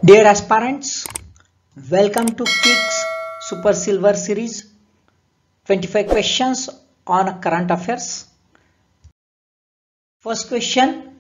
Dear aspirants, welcome to Kicks Super Silver Series. 25 questions on current affairs. First question,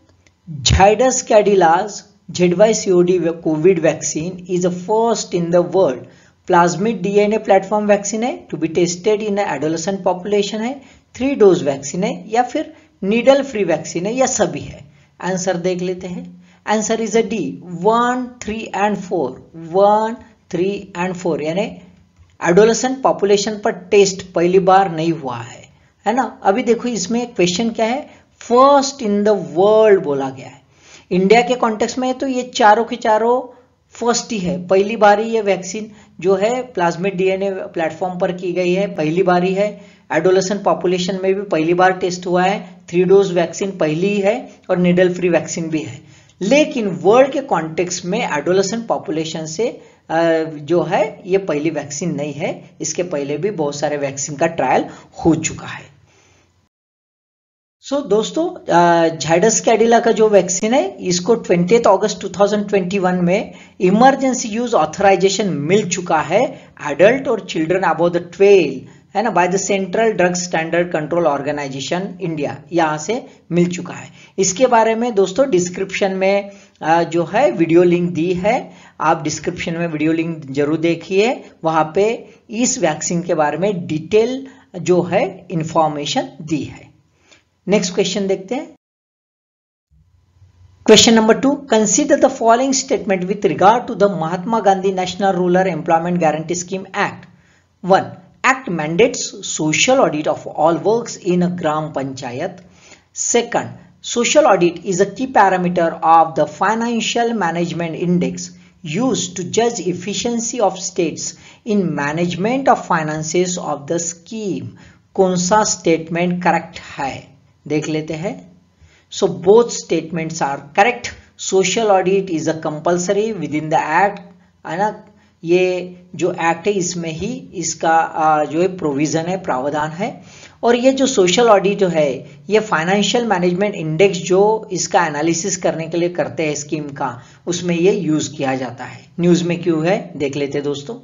Zydus Cadilla's ZYCOD COVID vaccine is the first in the world. Plasmid DNA platform vaccine है, to be tested in adolescent population है, 3 dose vaccine है या फिर needle free vaccine है या सभी है. Answer देख लेते हैं. Answer is a D 1, 3 and 4. 1, 3 and 4 यानी एडोलेसेंट पॉपुलेशन पर टेस्ट पहली बार नहीं हुआ है ना. अभी देखो इसमें क्वेश्चन क्या है, फर्स्ट इन द वर्ल्ड बोला गया है. इंडिया के कॉन्टेक्स्ट में तो ये चारों के चारों फर्स्ट ही है. पहली बार ही ये वैक्सीन जो है प्लाज्मिड डीएनए प्लेटफॉर्म पर की गई है, पहली बार ही है. एडोलेसेंट पॉपुलेशन में भी पहली बार टेस्ट हुआ है. 3 डोज वैक्सीन पहली ही है और निडल फ्री वैक्सीन भी है. लेकिन वर्ल्ड के कॉन्टेक्स्ट में एडोलेसेंट पॉपुलेशन से जो है ये पहली वैक्सीन नहीं है. इसके पहले भी बहुत सारे वैक्सीन का ट्रायल हो चुका है. सो दोस्तों, झाइडस कैडिला का जो वैक्सीन है इसको 20 अगस्त 2021 में इमरजेंसी यूज ऑथराइजेशन मिल चुका है एडल्ट और चिल्ड्रन अबव द 12 है ना, by the central drug standard control organisation India, यहां से मिल चुका है. इसके बारे में दोस्तों डिस्क्रिप्शन में जो है वीडियो लिंक दी है, आप डिस्क्रिप्शन में वीडियो लिंक जरूर देखिए. वहां पे इस वैक्सीन के बारे में डिटेल जो है इंफॉर्मेशन दी है. नेक्स्ट क्वेश्चन देखते हैं. Question number 2, consider the following statement with regard to the Mahatma Gandhi national rural employment guarantee scheme act. 1. Act mandates social audit of all works in a Gram Panchayat. 2nd, social audit is a key parameter of the financial management index used to judge efficiency of states in management of finances of the scheme. कौन सा statement correct है देख लेते हैं. So both statements are correct. Social audit is a compulsory within the act, है ना. ये जो एक्ट है इसमें ही इसका जो है प्रोविजन है, प्रावधान है. और ये जो सोशल ऑडिट जो है ये फाइनेंशियल मैनेजमेंट इंडेक्स जो इसका एनालिसिस करने के लिए करते हैं स्कीम का, उसमें ये यूज किया जाता है. न्यूज में क्यों है देख लेते दोस्तों.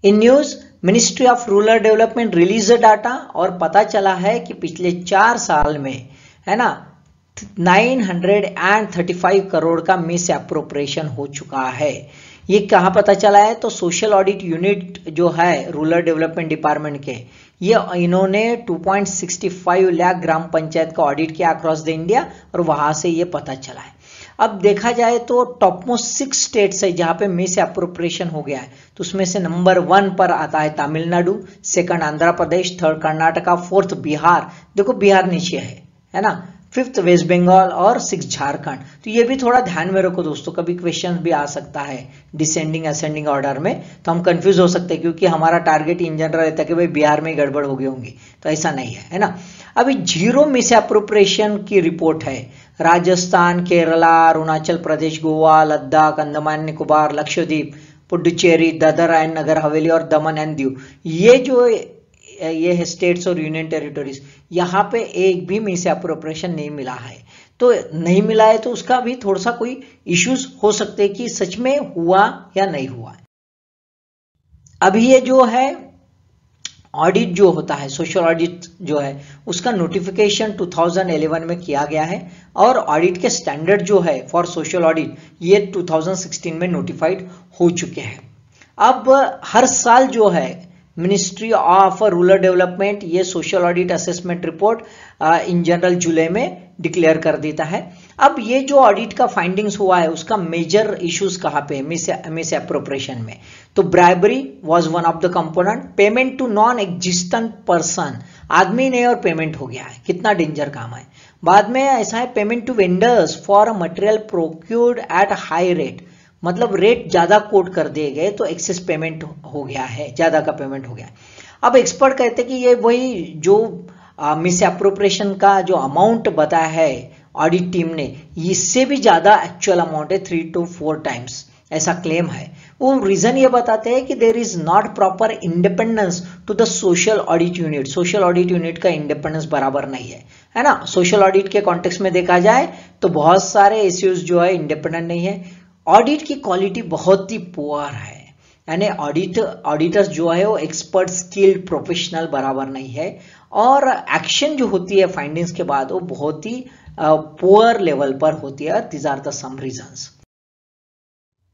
In news ministry of rural development release data और पता चला है कि पिछले 4 साल में है ना 935 करोड़ का मिस एप्रोप्रिएशन हो चुका है. ये कहाँ पता चला है, तो सोशल ऑडिट यूनिट जो है रूरल डेवलपमेंट डिपार्टमेंट के, ये इन्होंने 2.65 लाख ग्राम पंचायत का ऑडिट किया अक्रॉस द इंडिया और वहां से ये पता चला है. अब देखा जाए तो टॉप मोस्ट 6 स्टेट्स है जहां पे मिस एप्रोप्रिएशन हो गया है. तो उसमें से नंबर 1 पर आता है Tamil Nadu, 2nd Andhra Pradesh, 3rd Karnataka, 4th Bihar. देखो बिहार नीचे है ना, 5th वेस्ट बंगाल और 6th झारखंड. तो ये भी थोड़ा ध्यान में रखो दोस्तों, कभी क्वेश्चन भी आ सकता है डिसेंडिंग असेंडिंग ऑर्डर में, तो हम कंफ्यूज हो सकते हैं क्योंकि हमारा टारगेट इन जनरल रहता है कि भाई बिहार में गड़बड़ हो गई होंगी, तो ऐसा नहीं है ना. अभी 0 मिस एप्रोप्रिएशन की रिपोर्ट है. राजस्थान, केरला, अरुणाचल प्रदेश, गोवा, लद्दाख, अंडमान निकोबार, लक्षद्वीप, पुडुचेरी, दादर एंड नगर हवेली और दमन एंड दीव, ये जो ये है स्टेट्स और यूनियन टेरिटोरीज, यहाँ पे एक भी मिस एप्रोप्रिएशन नहीं मिला है. तो नहीं मिला है तो उसका भी थोड़ा सा कोई इश्यूज हो सकते हैं कि सच में हुआ या नहीं हुआ. अभी ये जो है ऑडिट जो होता है, सोशल ऑडिट जो है उसका नोटिफिकेशन 2011 में किया गया है और ऑडिट के स्टैंडर्ड जो है फॉर सोशल ऑडिट ये 2016 में नोटिफाइड हो चुके हैं. अब हर साल जो है मिनिस्ट्री ऑफ रूरल डेवलपमेंट ये social audit assessment report in general जुलाई में डिक्लेयर कर देता है. अब ये जो ऑडिट का फाइंडिंग्स हुआ है उसका मेजर इश्यूज कहाँ पे, मिस एप्रोप्रिएशन में. तो bribery was one of the component. Payment to non existent person, आदमी नहीं और पेमेंट हो गया है, कितना डेंजर काम है. बाद में ऐसा है payment to vendors for material procured at high rate, मतलब रेट ज्यादा कोट कर दिए गए तो एक्सेस पेमेंट हो गया है, ज्यादा का पेमेंट हो गया. अब एक्सपर्ट कहते हैं कि ये वही जो मिस एप्रोप्रिएशन का जो अमाउंट बताया है ऑडिट टीम ने, इससे भी ज्यादा एक्चुअल अमाउंट है, 3 to 4 टाइम्स ऐसा क्लेम है. वो रीजन ये बताते हैं कि there is not proper independence to the social audit unit. Social audit unit का इंडिपेंडेंस बराबर नहीं है ना. सोशल ऑडिट के कॉन्टेक्स्ट में देखा जाए तो बहुत सारे इश्यूज जो है इंडिपेंडेंट नहीं है. ऑडिट की क्वालिटी बहुत ही पुअर है, यानी ऑडिटर्स जो है वो एक्सपर्ट स्किल्ड प्रोफेशनल बराबर नहीं है, और एक्शन जो होती है फाइंडिंग्स के बाद वो बहुत ही पुअर लेवल पर होती है. These are the some reasons.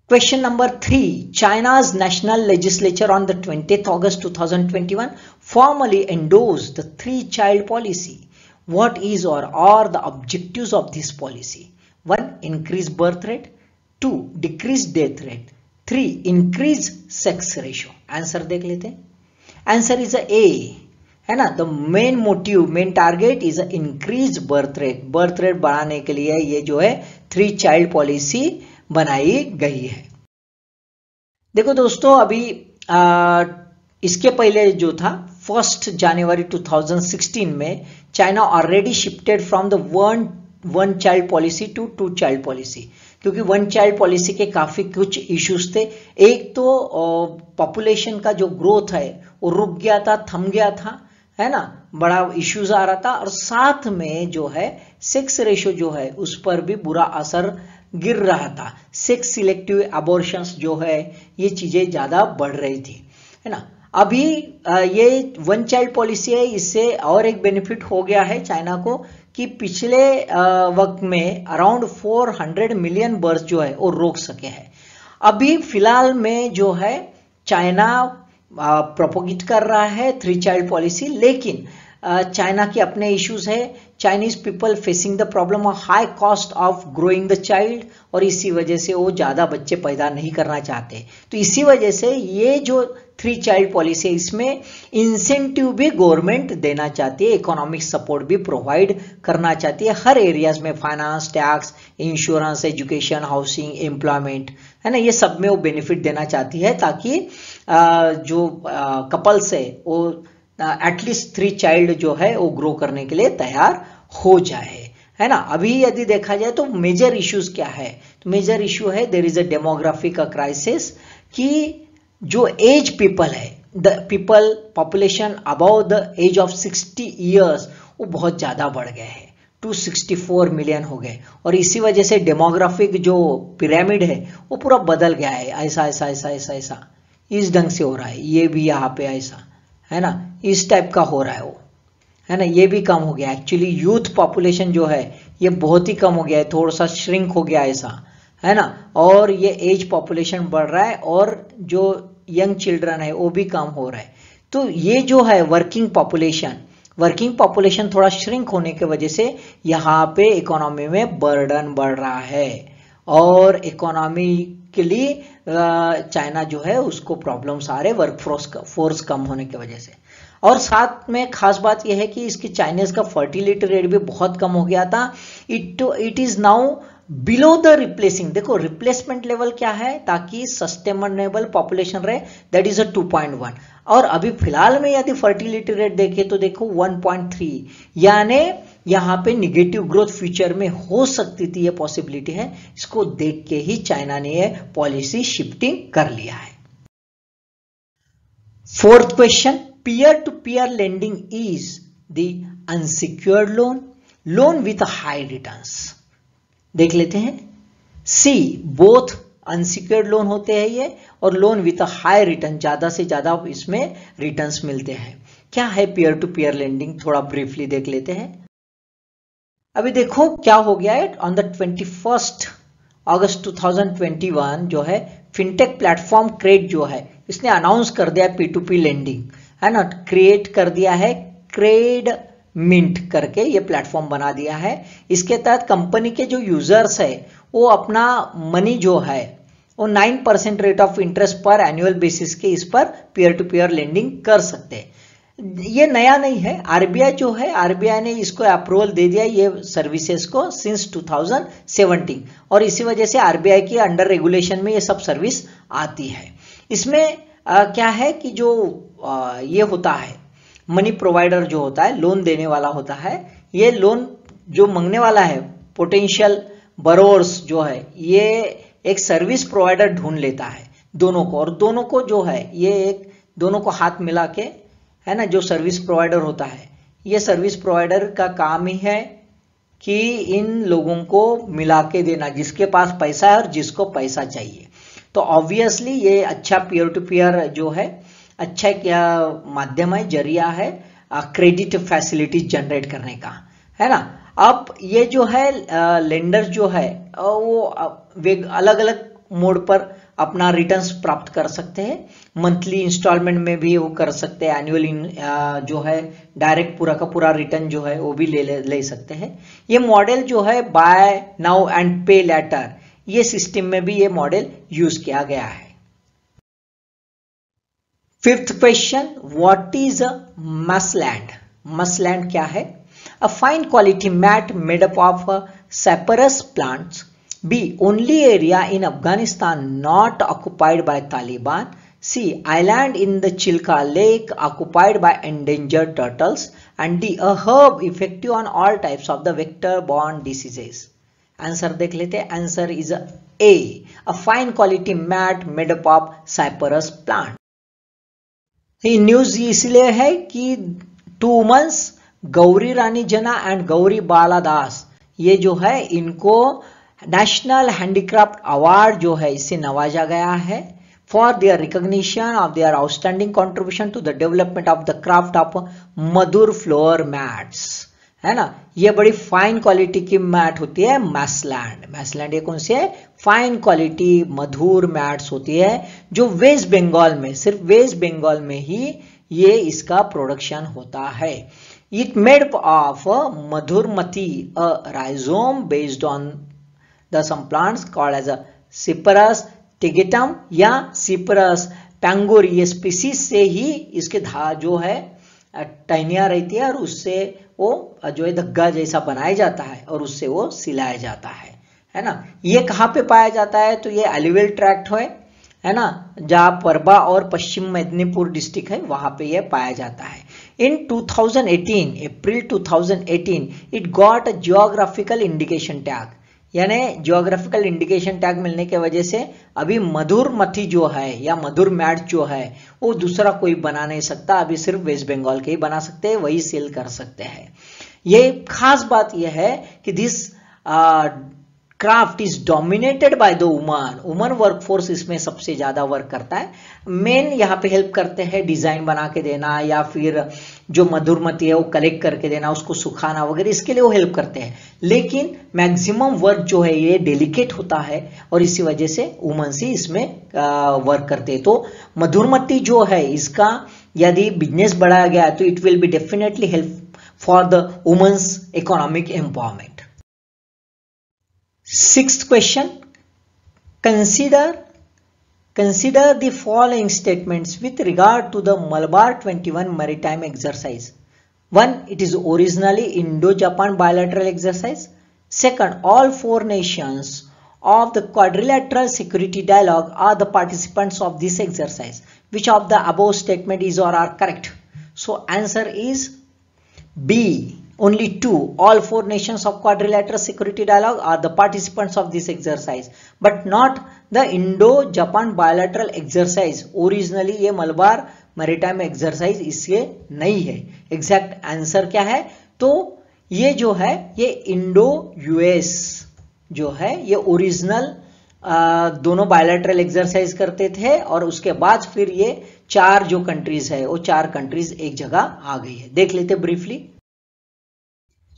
Question number 3. China's national legislature on the 20th August 2021 formally endorsed the three-child policy. What is or are the objectives of this policy? 1. Increase birth rate. 2. Decrease death rate. 3. Increase sex ratio. Answer देख लेते हैं. Answer is A, है ना. The main motive, main target is increase birth rate. Birth rate बढ़ाने के लिए ये जो है 3-child policy बनाई गई है. देखो दोस्तों, अभी इसके पहले जो था 1 जनवरी 2016 में China already shifted from the one child policy to 2-child policy, क्योंकि 1-child पॉलिसी के काफी कुछ इश्यूज थे. एक तो पॉपुलेशन का जो ग्रोथ है वो रुक गया था, थम गया था, है ना, बड़ा इश्यूज आ रहा था, और साथ में जो है सेक्स रेशो जो है उस पर भी बुरा असर गिर रहा था. सेक्स सिलेक्टिव अबॉर्शंस जो है ये चीजें ज्यादा बढ़ रही थी, है ना. अभी ये 1-child पॉलिसी है, इससे और एक बेनिफिट हो गया है चाइना को कि पिछले वक्त में अराउंड 400 मिलियन बर्थ जो है वो रोक सके हैं. अभी फिलहाल में जो है चाइना प्रोपोगेट कर रहा है 3-child पॉलिसी, लेकिन चाइना के अपने इश्यूज है. Chinese people facing the problem of high cost of growing the child, और इसी वजह से वो ज्यादा बच्चे पैदा नहीं करना चाहते. तो इसी वजह से ये जो 3-child पॉलिसी है इसमें इंसेंटिव भी गवर्नमेंट देना चाहती है, इकोनॉमिक सपोर्ट भी प्रोवाइड करना चाहती है हर एरियाज में. Finance, tax, insurance, education, housing, employment, है ना, ये सब में वो बेनिफिट देना चाहती है, ताकि जो कपल्स है वो एटलीस्ट 3-child जो है वो ग्रो करने के लिए तैयार हो जाए, है ना. अभी यदि देखा जाए तो मेजर इश्यूज क्या है, तो मेजर इश्यू है there is a demographic crisis, कि जो एज पीपल है, the people population above the age of 60 years वो बहुत ज्यादा बढ़ गए हैं, 264 मिलियन हो गए, और इसी वजह से डेमोग्राफिक जो पिरामिड है वो पूरा बदल गया है. ऐसा ऐसा ऐसा ऐसा ऐसा इस ढंग से हो रहा है, ये भी यहाँ पे ऐसा, है ना, इस टाइप का हो रहा है वो, है ना. ये भी कम हो गया. एक्चुअली यूथ पॉपुलेशन जो है ये बहुत ही कम हो गया है, थोड़ा सा श्रिंक हो गया ऐसा, है ना. और ये एज पॉपुलेशन बढ़ रहा है, और जो यंग चिल्ड्रन है वो भी कम हो रहा है. तो ये जो है वर्किंग पॉपुलेशन थोड़ा श्रिंक होने की वजह से यहाँ पे इकोनॉमी में बर्डन बढ़ रहा है, और इकोनॉमिकली चाइना जो है उसको प्रॉब्लम्स आ रहे वर्क फोर्स कम होने की वजह से. और साथ में खास बात यह है कि इसकी चाइनीज का फर्टिलिटी रेट भी बहुत कम हो गया था. It is now below the replacing. देखो रिप्लेसमेंट लेवल क्या है, ताकि सस्टेनेबल पॉपुलेशन रहे, दैट इज 2.1, और अभी फिलहाल में यदि फर्टिलिटी रेट देखे तो देखो 1.3, यानी यहाँ पे निगेटिव ग्रोथ फ्यूचर में हो सकती थी, ये पॉसिबिलिटी है. इसको देख के ही चाइना ने ये पॉलिसी शिफ्टिंग कर लिया है. 4th question, peer to peer lending is the unsecured loan with high returns. देख लेते हैं. सी, बोथ अनसिक्योर्ड लोन होते हैं ये, और लोन विथ हाई रिटर्न, ज्यादा से ज्यादा इसमें रिटर्न्स मिलते हैं. क्या है पीयर टू पीयर लेंडिंग, थोड़ा ब्रीफली देख लेते हैं. अभी देखो क्या हो गया है. ऑन द 21 अगस्त 2021 जो है फिनटेक प्लेटफॉर्म क्रेड जो है इसने अनाउंस कर दिया P2P लेंडिंग, है ना, क्रिएट कर दिया है क्रेड मिंट करके, ये प्लेटफॉर्म बना दिया है. इसके तहत कंपनी के जो यूजर्स है वो अपना मनी जो है वो 9% रेट ऑफ इंटरेस्ट पर एनुअल बेसिस के इस पर पीयर टू पीयर लेंडिंग कर सकते हैं. ये नया नहीं है, आरबीआई जो है आरबीआई ने इसको अप्रूवल दे दिया ये सर्विसेज को सिंस 2017, और इसी वजह से आरबीआई की अंडर रेगुलेशन में ये सब सर्विस आती है. इसमें क्या है कि जो ये होता है मनी प्रोवाइडर जो होता है, लोन देने वाला होता है, ये लोन जो मांगने वाला है पोटेंशियल बरोवर्स जो है ये एक सर्विस प्रोवाइडर ढूंढ लेता है दोनों को, और दोनों को जो है ये एक दोनों को हाथ मिला के, है ना, जो सर्विस प्रोवाइडर होता है ये सर्विस प्रोवाइडर का काम ही है कि इन लोगों को मिला के देना, जिसके पास पैसा है और जिसको पैसा चाहिए। तो ऑब्वियसली ये अच्छा पीयर टू पीयर जो है अच्छा क्या माध्यम है, जरिया है क्रेडिट फैसिलिटीज जनरेट करने का, है ना। अब ये जो है लेंडर जो है वो अलग अलग मोड पर अपना रिटर्न्स प्राप्त कर सकते हैं। मंथली इंस्टॉलमेंट में भी वो कर सकते हैं, एनुअल जो है डायरेक्ट पूरा का पूरा रिटर्न जो है वो भी ले सकते हैं। ये मॉडल जो है buy now and pay later, ये सिस्टम में भी ये मॉडल यूज किया गया है। Fifth question, what is a मसलैंड? मसलैंड क्या है? A fine quality mat made up of cyperus plants. B. Only area in Afghanistan not occupied by Taliban. C. Island in the Chilka Lake occupied by endangered turtles. And D. A herb effective on all types of the vector-borne diseases. Answer देख लेते हैं। Answer is A. A fine quality mat made up of cyperus plant. ये news इसलिए है कि 2 months Gauri रानी जना and Gauri बाला दास ये जो है इनको नेशनल हैंडीक्राफ्ट अवार्ड जो है इससे नवाजा गया है for their recognition of their outstanding contribution to the development of the craft of Madur floor mats, है ना। ये बड़ी फाइन क्वालिटी की मैट होती है मैसलैंड। मैसलैंड ये कौन सी है? फाइन क्वालिटी मधुर मैट्स होती है जो वेस्ट बंगाल में, सिर्फ वेस्ट बंगाल में ही ये इसका प्रोडक्शन होता है। It made of madhurmati, a rhizome based on some plants called as a Cyperus tigetum या Cyperus pangori, ये स्पीसीज से ही इसके जो है टहनियाँ रहती है और उससे वो जो है धग्गा जैसा बनाया जाता है और उससे वो सिलाया जाता है ना। ये कहाँ पे पाया जाता है? तो ये एलिवेल ट्रैक्ट है ना, जहाँ परबा और पश्चिम मेदिनीपुर डिस्ट्रिक्ट है वहां पे यह पाया जाता है। इन 2018, अप्रैल 2018, it got a geographical indication tag, यानी जियोग्राफिकल इंडिकेशन टैग मिलने के वजह से अभी मधुर मथी जो है या मधुर मैट जो है वो दूसरा कोई बना नहीं सकता, अभी सिर्फ वेस्ट बंगाल के ही बना सकते हैं, वही सेल कर सकते हैं। ये खास बात यह है कि this craft is dominated by the woman. Woman workforce इसमें सबसे ज्यादा वर्क करता है। मेन यहाँ पे हेल्प करते हैं डिजाइन बना के देना या फिर जो मधुरमती है वो कलेक्ट करके देना, उसको सुखाना वगैरह, इसके लिए वो हेल्प करते हैं। लेकिन मैक्सिमम वर्क जो है ये डेलिकेट होता है और इसी वजह से वुमन से इसमें वर्क करते हैं। तो मधुरमती जो है इसका यदि बिजनेस बढ़ाया गया तो it will be definitely help for the women's economic empowerment. Sixth question, consider the following statements with regard to the Malabar 21 maritime exercise. 1. It is originally Indo-Japan bilateral exercise. 2. All 4 nations of the quadrilateral security dialogue are the participants of this exercise. Which of the above statement is or are correct? So answer is B. Only 2. All 4 nations of quadrilateral security dialogue are the participants of this exercise, but not the Indo-Japan bilateral exercise. Originally ये Malabar maritime exercise इससे नहीं है। Exact answer क्या है? तो ये जो है ये इंडो यूएस जो है ये ओरिजिनल दोनों बायलैटरल एक्सरसाइज करते थे और उसके बाद फिर ये 4 जो कंट्रीज है वो 4 कंट्रीज एक जगह आ गई है। देख लेते briefly.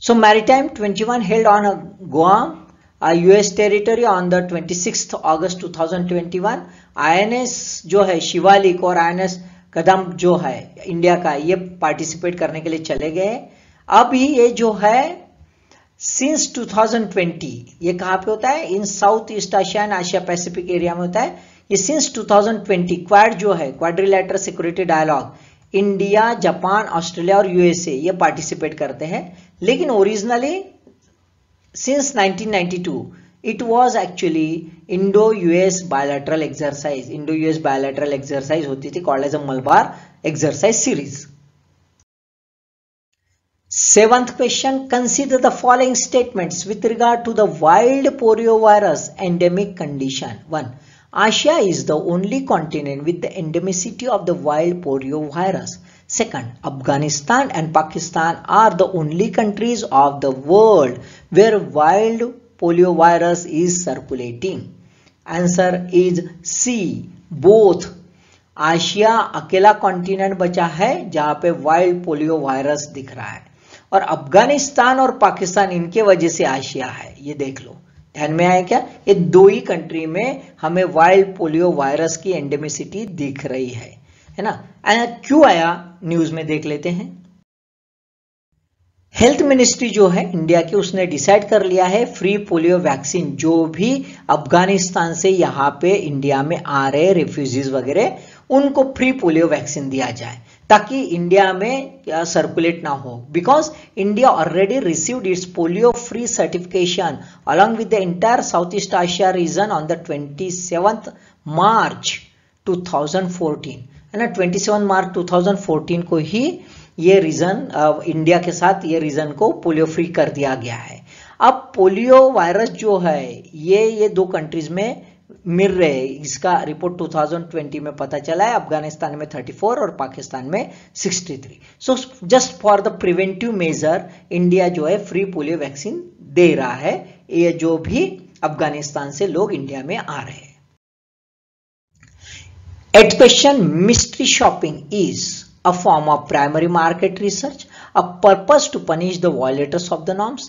So Maritime 21 held on Guam, US territory on the 26th August 2021. INS जो है शिवालिक और INS कदम जो है इंडिया का ये पार्टिसिपेट करने के लिए चले गए। अभी ये जो है सिंस 2020 ये कहाँ पे होता है? In South East Asia and Asia Pacific area में होता है। ये सिंस 2020 क्वाड जो है quadrilateral security dialogue India, Japan, Australia और यूएसए ये पार्टिसिपेट करते हैं। लेकिन originally since 1992 it was actually Indo US bilateral exercise. Indo US bilateral exercise होती थी called as a Malabar exercise series. 7th question, consider the following statements with regard to the wild poliovirus endemic condition. 1. Asia is the only continent with the endemicity of the wild poliovirus. Second, Afghanistan and Pakistan are the only countries of the world where wild polio virus is circulating. Answer is C. Both. Asia अकेला continent बचा है जहां पे wild polio virus दिख रहा है, और अफगानिस्तान और पाकिस्तान इनके वजह से आशिया है। ये देख लो, ध्यान में आया क्या? ये दो ही कंट्री में हमें वाइल्ड पोलियो वायरस की एंडेमिसिटी दिख रही है ना। क्यों आया न्यूज में देख लेते हैं। हेल्थ मिनिस्ट्री जो है इंडिया की, उसने डिसाइड कर लिया है फ्री पोलियो वैक्सीन जो भी अफगानिस्तान से यहाँ पे इंडिया में आ रहे रेफ्यूजीज वगैरह, उनको फ्री पोलियो वैक्सीन दिया जाए ताकि इंडिया में सर्कुलेट ना हो। Because India already received it's polio free certification along with the entire south East Asia region on the 27 मार्च 2014, है ना। 27 मार्च 2014 को ही ये रीजन इंडिया के साथ ये रीजन को पोलियो फ्री कर दिया गया है। अब पोलियो वायरस जो है ये दो कंट्रीज में मिल रहे हैं। इसका रिपोर्ट 2020 में पता चला है, अफगानिस्तान में 34 और पाकिस्तान में 63। So just for the preventive measure India जो है फ्री पोलियो वैक्सीन दे रहा है, ये जो भी अफगानिस्तान से लोग इंडिया में आ रहे हैं। Eighth question, mystery shopping is a form of primary market research, a purpose to punish the violators of the norms,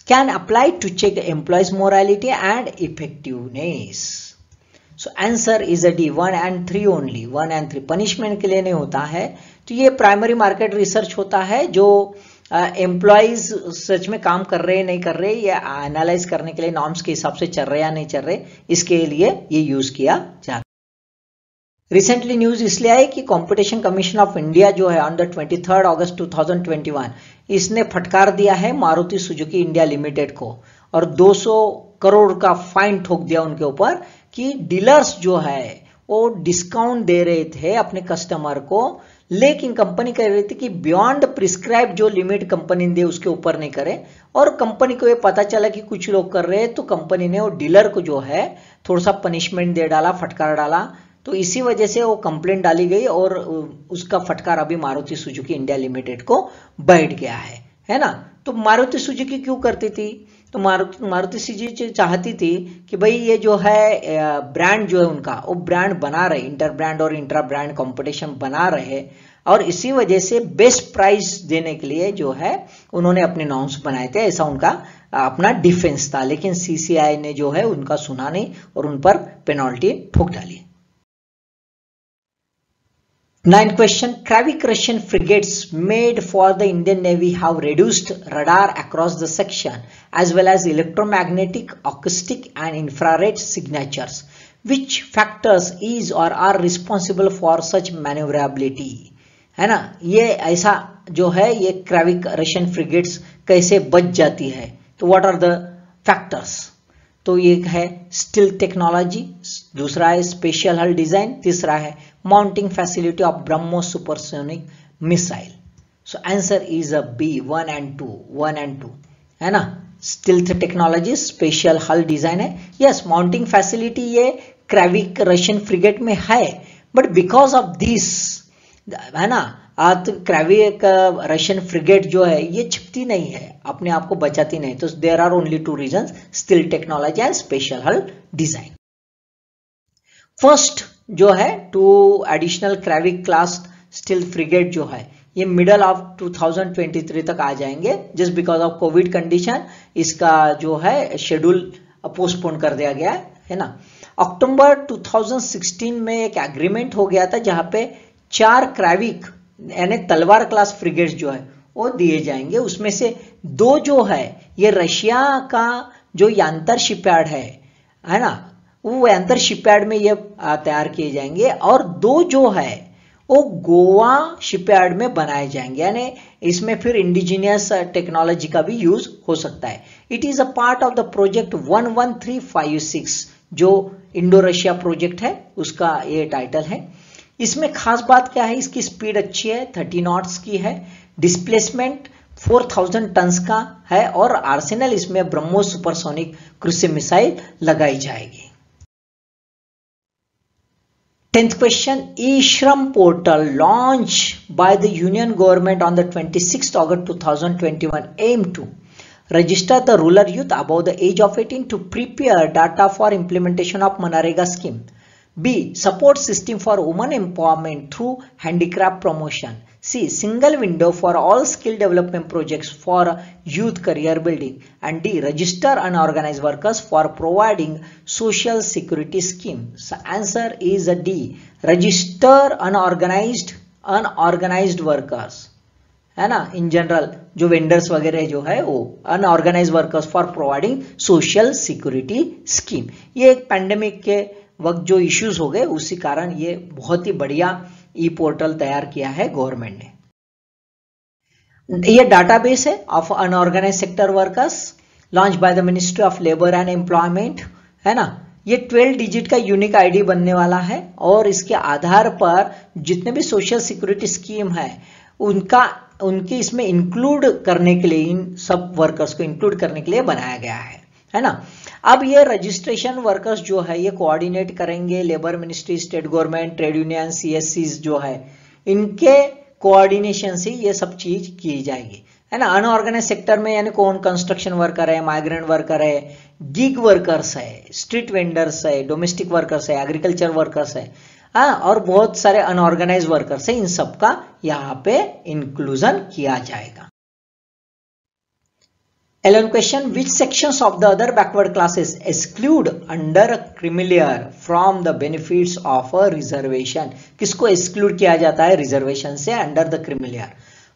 can apply to check the employees' morality and effectiveness. So answer is a D, 1 and 3 only, 1 and 3। Punishment के लिए नहीं होता है, तो ये primary market research होता है जो एम्प्लॉयज सच में काम कर रहे हैं नहीं कर रहे, या एनालाइज करने के लिए नॉर्म्स के हिसाब से चल रहे या नहीं चल रहे, इसके लिए ये यूज किया जाता है। रिसेंटली न्यूज इसलिए आई कि कंपटीशन कमीशन ऑफ इंडिया जो है ऑन द 23 अगस्त 2021 इसने फटकार दिया है मारुति सुजुकी इंडिया लिमिटेड को, और 200 करोड़ का फाइन ठोक दिया उनके ऊपर कि डीलर्स जो है वो डिस्काउंट दे रहे थे अपने कस्टमर को, लेकिन कंपनी कह रही थी कि बियॉन्ड प्रिस्क्राइब जो लिमिट कंपनी दे उसके ऊपर नहीं करे। और कंपनी को ये पता चला कि कुछ लोग कर रहे हैं, तो कंपनी ने वो डीलर को जो है थोड़ा सा पनिशमेंट दे डाला, फटकार डाला। तो इसी वजह से वो कंप्लेंट डाली गई और उसका फटकार अभी मारुति सुजुकी इंडिया लिमिटेड को बैठ गया है ना। तो मारुति सुजुकी क्यों करती थी? तो मारुति सुजुकी चाहती थी कि भाई ये जो है ब्रांड जो है उनका, वो ब्रांड बना रहे, इंटर ब्रांड और इंट्रा ब्रांड कंपटीशन बना रहे, और इसी वजह से बेस्ट प्राइस देने के लिए जो है उन्होंने अपने नॉर्म्स बनाए थे, ऐसा उनका अपना डिफेंस था। लेकिन सीसीआई ने जो है उनका सुना नहीं और उन पर पेनल्टी ठोक डाली। 9th question, Kravik Russian frigates made for the Indian Navy have reduced radar across the section as well as electromagnetic, acoustic and infrared signatures. Which factors is or are responsible for such maneuverability? है ना, ये ऐसा जो है ये Krivak Russian frigates कैसे बच जाती है, तो व्हाट आर द फैक्टर्स? तो एक है स्टिल टेक्नोलॉजी, दूसरा है स्पेशल हल डिजाइन, तीसरा है mounting facility of BrahMos supersonic missile. So answer is a B, 1 and 2 है ना। Stealth technology, special hull design है। यस, माउंटिंग फैसिलिटी ये क्राविक रशियन फ्रिगेट में है, बट बिकॉज ऑफ दिस है ना, क्राविक रशियन फ्रिगेट जो है ये छिपती नहीं है, अपने आप को बचाती नहीं। तो there are only 2 reasons, stealth technology and special hull design. First जो है 2 additional Krivak class stealth frigate जो है ये मिडल ऑफ 2023 तक आ जाएंगे। Just because of Covid condition इसका जो है शेड्यूल पोस्टपोन कर दिया गया है ना। अक्टूबर 2016 में एक एग्रीमेंट हो गया था जहां पे 4 क्राविक यानी तलवार क्लास फ्रिगेट्स जो है वो दिए जाएंगे। उसमें से 2 जो है ये रशिया का जो यांतर शिपयार्ड है ना, वो यांतर शिपयार्ड में ये तैयार किए जाएंगे, और 2 जो है वो गोवा शिपयार्ड में बनाए जाएंगे। यानी इसमें फिर इंडिजिनियस टेक्नोलॉजी का भी यूज हो सकता है। It is a part of the project 11356 जो इंडो रशिया प्रोजेक्ट है, उसका ये टाइटल है। इसमें खास बात क्या है, इसकी स्पीड अच्छी है, 30 नॉट्स की है, डिस्प्लेसमेंट 4000 टन्स का है, और आर्सेनल इसमें ब्रह्मोस सुपरसोनिक क्रूज मिसाइल लगाई जाएगी। 10th question, e-Shram portal launched by the Union government on the 26th August 2021 aim to register the rural youth above the age of 18 to prepare data for implementation of Manrega scheme. B. Support system for women empowerment through handicraft promotion. C. Single window for all skill development projects for youth career building. And D. Register unorganized workers for providing social security scheme. So answer is a D. Register unorganized workers, है ना. In general जो vendors वगैरह जो है वो unorganised workers for providing social security scheme. ये एक pandemic के वक्त जो इश्यूज हो गए उसी कारण ये बहुत ही बढ़िया ई पोर्टल तैयार किया है गवर्नमेंट ने. ये डाटाबेस है of unorganised sector workers launch by the ministry of labour and employment, है ना. ये 12 डिजिट का यूनिक आईडी बनने वाला है और इसके आधार पर जितने भी सोशल सिक्योरिटी स्कीम है उनके इसमें इंक्लूड करने के लिए, इन सब वर्कर्स को इंक्लूड करने के लिए बनाया गया है ना. अब ये रजिस्ट्रेशन वर्कर्स जो है ये कोऑर्डिनेट करेंगे labour ministry, state government, trade union, सीएससीज जो है इनके कोऑर्डिनेशन से ये सब चीज की जाएगी, है ना. अनऑर्गेनाइज सेक्टर में यानी कौन, कंस्ट्रक्शन वर्कर है, माइग्रेंट वर्कर है, गिग वर्कर्स है, स्ट्रीट वेंडर्स है, डोमेस्टिक वर्कर्स है, एग्रीकल्चर वर्कर्स है, और बहुत सारे अनऑर्गेनाइज वर्कर्स है. इन सबका यहाँ पे इंक्लूजन किया जाएगा. 11 question, which sections of the other backward classes exclude under Creamier from the benefits of a reservation? किसको exclude किया जाता है रिजर्वेशन से under the Creamier?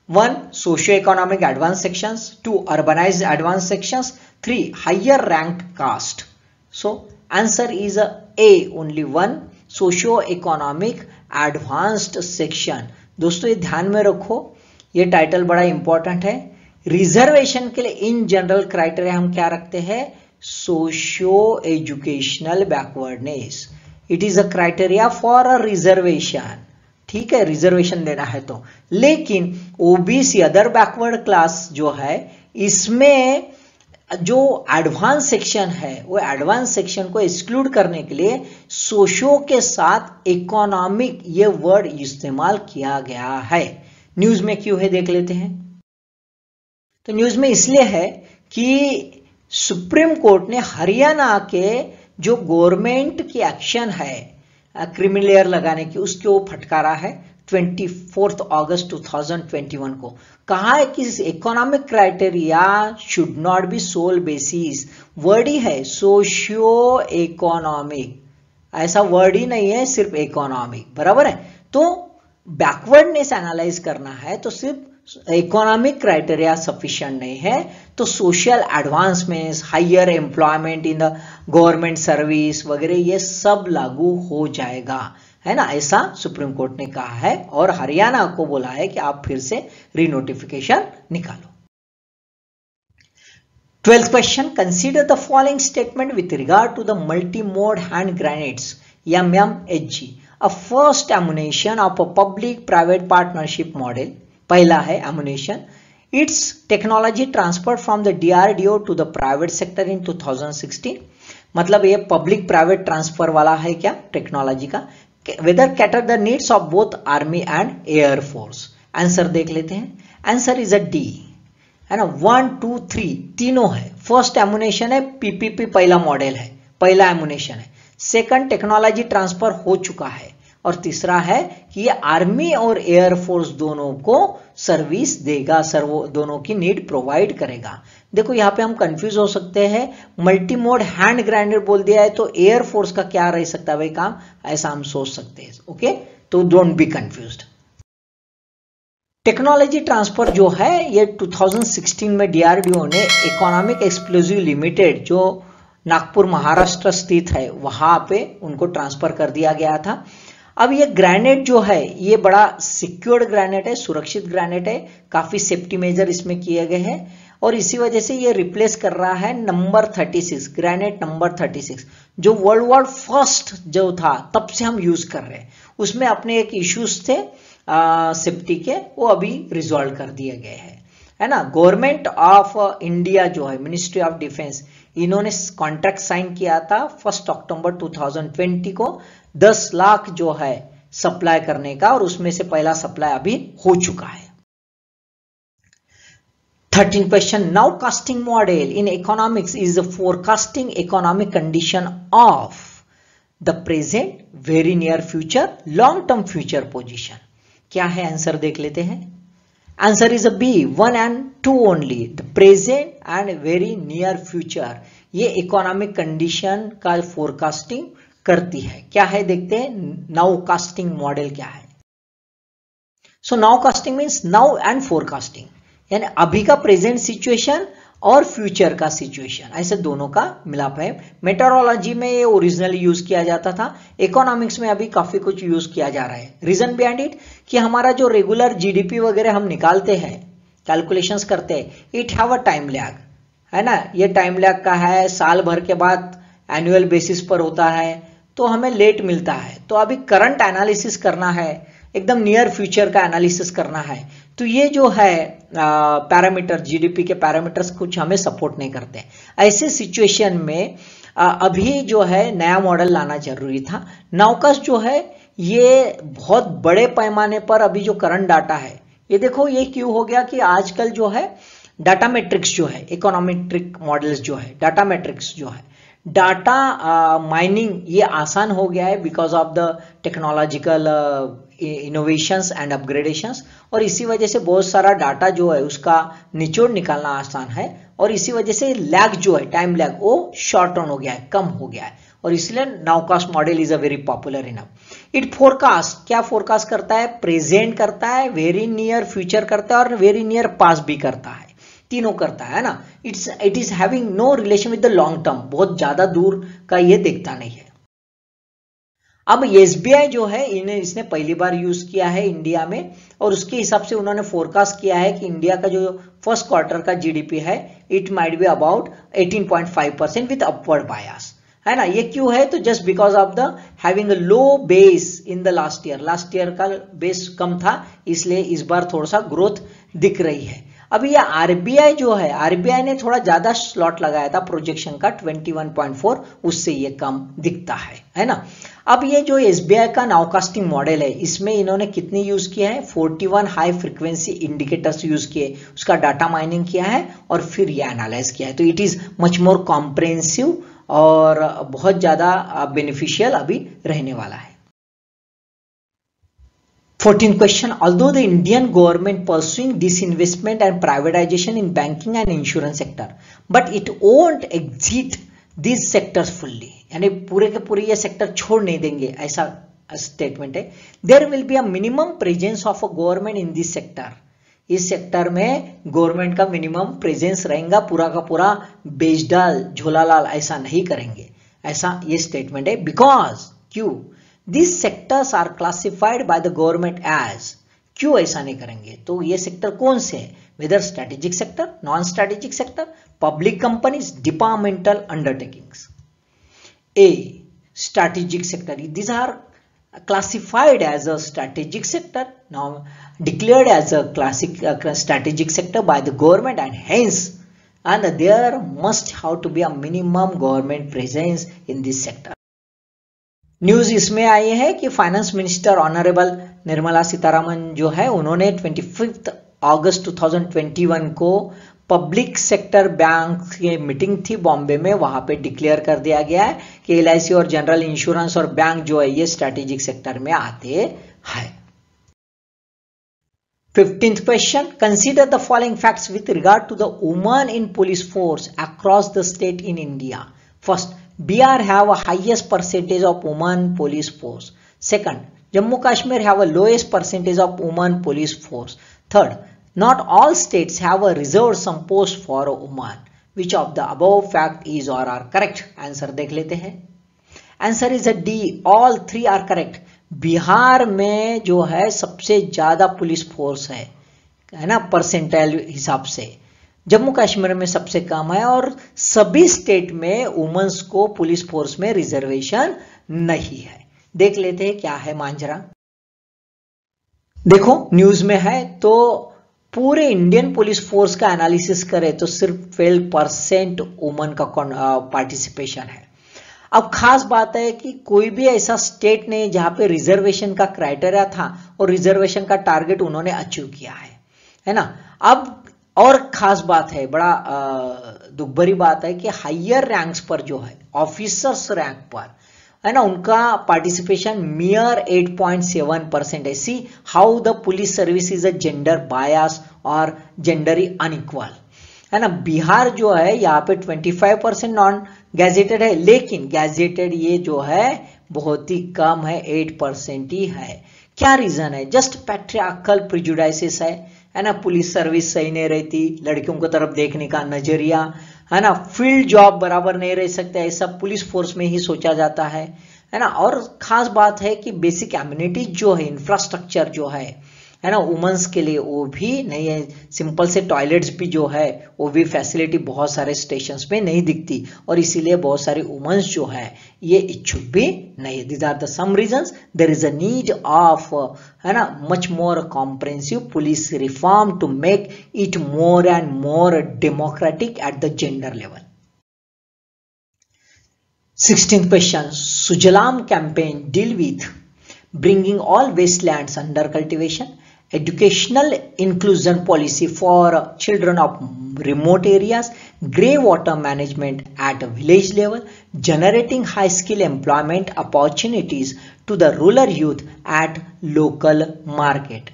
1. Socio-economic advanced sections. 2. Urbanized advanced sections. 3. Higher ranked caste. So answer is A, only 1. Socio-economic advanced section. दोस्तों ये ध्यान में रखो, ये टाइटल बड़ा इंपॉर्टेंट है. रिजर्वेशन के लिए इन जनरल क्राइटेरिया हम क्या रखते हैं, socio educational backwardness. It is a criteria for a reservation. ठीक है, रिजर्वेशन देना है तो. लेकिन ओबीसी अदर बैकवर्ड क्लास जो है इसमें जो एडवांस सेक्शन है वो एडवांस सेक्शन को एक्सक्लूड करने के लिए सोशियो के साथ इकोनॉमिक ये वर्ड इस्तेमाल किया गया है. न्यूज में क्यों है देख लेते हैं. तो न्यूज में इसलिए है कि सुप्रीम कोर्ट ने हरियाणा के जो गवर्नमेंट की एक्शन है क्रिमिलेयर लगाने की उसके वो फटकारा है 24 अगस्त 2021 को. कहा है कि economic criteria should not be sole basis. Word ही है सोशियो इकोनॉमिक, ऐसा वर्ड ही नहीं है, सिर्फ इकोनॉमिक, बराबर है. तो बैकवर्डनेस एनालाइज करना है तो सिर्फ इकोनॉमिक क्राइटेरिया सफिशिएंट नहीं है, तो social advancement, higher employment in the government service वगैरह ये सब लागू हो जाएगा, है ना. ऐसा सुप्रीम कोर्ट ने कहा है और हरियाणा को बोला है कि आप फिर से रीनोटिफिकेशन निकालो. 12th question, consider the following statement with regard to the multi-mode hand grenades MMHG, a first ammunition of a public-private partnership model. पहला है ammunition. Its technology transferred from the DRDO to the private sector in 2016. मतलब ये public private transfer वाला है क्या technology का. Whether cater the needs of both army and air force. Answer देख लेते हैं. आंसर इज अ डी, है ना. 1, 2, 3 तीनों है. फर्स्ट एमुनेशन है पीपीपी, पहला मॉडल है, पहला एमुनेशन है. सेकंड टेक्नोलॉजी ट्रांसफर हो चुका है और तीसरा है कि ये आर्मी और एयरफोर्स दोनों को सर्विस देगा, दोनों की नीड प्रोवाइड करेगा. देखो यहाँ पे हम कंफ्यूज हो सकते हैं, मल्टी मोड हैंड ग्रेनेड बोल दिया है तो एयरफोर्स का क्या रह सकता है भाई काम, ऐसा हम सोच सकते हैं. ओके, तो don't be confused. Technology transfer जो है ये 2016 में डीआरडीओ ने इकोनॉमिक एक्सप्लोजिव लिमिटेड जो नागपुर महाराष्ट्र स्थित है वहां पे उनको ट्रांसफर कर दिया गया था. अब ये ग्रेनेड जो है ये बड़ा सिक्योर्ड ग्रेनेड है, सुरक्षित ग्रेनेड है, काफी सेफ्टी मेजर इसमें किए गए हैं और इसी वजह से ये रिप्लेस कर रहा है नंबर 36, ग्रेनेड नंबर 36 जो वर्ल्ड वॉर फर्स्ट जो था तब से हम यूज कर रहे हैं. उसमें अपने एक इश्यूज थे सेफ्टी के, वो अभी रिजॉल्व कर दिए गए हैं, है ना. गवर्नमेंट ऑफ इंडिया जो है मिनिस्ट्री ऑफ डिफेंस इन्होंने कॉन्ट्रैक्ट साइन किया था 1 अक्टूबर 2020 को 10 लाख जो है सप्लाई करने का, और उसमें से पहला सप्लाई अभी हो चुका है। 13 question, nowcasting model in economics is the forecasting economic condition of the present, very near future, long term future position. क्या है आंसर देख लेते हैं। Answer is B 1 and 2 only, the present and very near future. ये economic condition का forecasting करती है। क्या है देखते हैं, नाउ कास्टिंग मॉडल क्या है। So now casting means now and forecasting, यानी अभी का प्रेजेंट सिचुएशन और फ्यूचर का सिचुएशन, ऐसे दोनों का मिलाप है। मेट्रोलॉजी में ये ओरिजिनली यूज किया जाता था, इकोनॉमिक्स में अभी काफी कुछ यूज किया जा रहा है। रीजन बिहाइंड इट कि हमारा जो रेगुलर जीडीपी वगैरह हम निकालते हैं, कैलकुलेशंस करते हैं, it have a time lag, है ना। ये टाइम लैग का है, साल भर के बाद एनुअल बेसिस पर होता है, तो हमें लेट मिलता है। तो अभी करंट एनालिसिस करना है, एकदम नियर फ्यूचर का एनालिसिस करना है, तो ये जो है पैरामीटर, जीडीपी के पैरामीटर्स कुछ हमें सपोर्ट नहीं करते। ऐसे सिचुएशन में अभी जो है नया मॉडल लाना जरूरी था। नाउकास्ट जो है ये बहुत बड़े पैमाने पर अभी जो करंट डाटा है, ये देखो ये क्यों हो गया कि आजकल जो है डाटा मैट्रिक्स जो है, इकोनॉमेट्रिक मॉडल्स जो है, डाटा मैट्रिक्स जो है, डाटा माइनिंग ये आसान हो गया है because of the technological innovations and upgradations, और इसी वजह से बहुत सारा डाटा जो है उसका निचोड़ निकालना आसान है, और इसी वजह से लैग जो है, टाइम लैग, वो शॉर्ट ऑन हो गया है, कम हो गया है, और इसलिए nowcast model is a very popular enough. It forecast, क्या फोरकास्ट करता है, प्रेजेंट करता है, वेरी नियर फ्यूचर करता है, और वेरी नियर पास्ट भी करता है, तीनों करता है ना। It is having no relation with the long term, बहुत ज्यादा दूर का ये देखता नहीं है। अब एसबीआई जो है इसने पहली बार यूज किया है इंडिया में, और उसके हिसाब से उन्होंने फोरकास्ट किया है कि इंडिया का जो फर्स्ट क्वार्टर का जीडीपी है, it might be about 18.5% with upward bias, है ना। ये क्यों है, तो just because of the having a low base in the last year का बेस कम था, इसलिए इस बार थोड़ा सा ग्रोथ दिख रही है। अब ये आरबीआई जो है, आरबीआई ने थोड़ा ज्यादा स्लॉट लगाया था प्रोजेक्शन का 21.4, उससे ये कम दिखता है ना। अब ये जो एसबीआई का नाउकास्टिंग मॉडल है, इसमें इन्होंने कितनी यूज किया है, 41 हाई फ्रीक्वेंसी इंडिकेटर्स यूज किए, उसका डाटा माइनिंग किया है, और फिर ये एनालाइज किया है। तो it is much more comprehensive और बहुत ज्यादा बेनिफिशियल अभी रहने वाला है। 14th question, although the Indian government pursuing disinvestment and privatization in banking and insurance sector, but it won't exit these sectors fully, यानी पूरे के पूरे ये सेक्टर छोड़ नहीं देंगे, ऐसा स्टेटमेंट है। There will be a minimum presence of a government in this sector, इस सेक्टर में गवर्नमेंट का मिनिमम प्रेजेंस रहेगा, पूरा का पूरा बेचडाल झोलालाल ऐसा नहीं करेंगे, ऐसा ये स्टेटमेंट है। बिकॉज क्यों, These sectors are classified by the government as, क्यों ऐसा नहीं करेंगे, तो ये सेक्टर कौन से है, whether strategic sector, non strategic sector, public companies, departmental undertakings. A strategic sector, these are classified as a strategic sector, now declared as a classic strategic sector by the government, and hence and there must have to be a minimum government presence in this sector। News इसमें आई है कि finance minister honourable Nirmala Sitharaman जो है, उन्होंने 25 अगस्त 2021 को public sector bank की meeting थी बॉम्बे में, वहां पे डिक्लेयर कर दिया गया है कि एलआईसी और जनरल इंश्योरेंस और बैंक जो है ये स्ट्रेटेजिक सेक्टर में आते हैं। 15th question, consider the following facts with regard to the women in police force across the state in India. First, Bihar have a highest percentage of women police force. Second, Jammu Kashmir have a lowest percentage of women police force. Third, not all states have a reserved some post for a woman. Which of the above fact is or are correct? Answer देख लेते हैं। Answer is a D. All three are correct. Bihar में जो है सबसे ज्यादा police force है ना, परसेंटाइल हिसाब से। जम्मू कश्मीर में सबसे कम है, और सभी स्टेट में वुमेन्स को पुलिस फोर्स में रिजर्वेशन नहीं है। देख लेते हैं क्या है मांजरा। देखो न्यूज में है तो पूरे इंडियन पुलिस फोर्स का एनालिसिस करें तो सिर्फ 12% वुमन का पार्टिसिपेशन है। अब खास बात है कि कोई भी ऐसा स्टेट नहीं जहां पे रिजर्वेशन का क्राइटेरिया था और रिजर्वेशन का टारगेट उन्होंने अचीव किया है ना। अब और खास बात है, बड़ा दुख भरी बात है कि हायर रैंक्स पर जो है ऑफिसर्स रैंक पर है ना, उनका पार्टिसिपेशन मियर 8.7% है। See how the police service is a gender bias और जेंडरी अनइक्वल है ना। बिहार जो है यहाँ पे 25% नॉन गैजेटेड है, लेकिन गैजेटेड ये जो है बहुत ही कम है, 8% ही है। क्या रीजन है? जस्ट पैट्रियार्कल प्रिजुडाइसिस है ना। पुलिस सर्विस सही नहीं रहती, लड़कियों की तरफ देखने का नजरिया है ना, फील्ड जॉब बराबर नहीं रह सकते, ऐसा पुलिस फोर्स में ही सोचा जाता है ना। और खास बात है कि बेसिक एम्यूनिटीज जो है, इंफ्रास्ट्रक्चर जो है ना, वुमेन्स के लिए वो भी नहीं है। सिंपल से टॉयलेट्स भी जो है वो भी फैसिलिटी बहुत सारे स्टेशंस में नहीं दिखती, और इसीलिए बहुत सारी वुमेन्स जो है ये इच्छुक भी नहीं है। These are the some reasons. There is a need of है ना much more comprehensive police reform to make it more and more democratic at the gender level. 16th question, Sujalam campaign deal with bringing all wastelands under cultivation, educational inclusion policy for children of remote areas, grey water management at a village level, generating high skill employment opportunities to the rural youth at local market.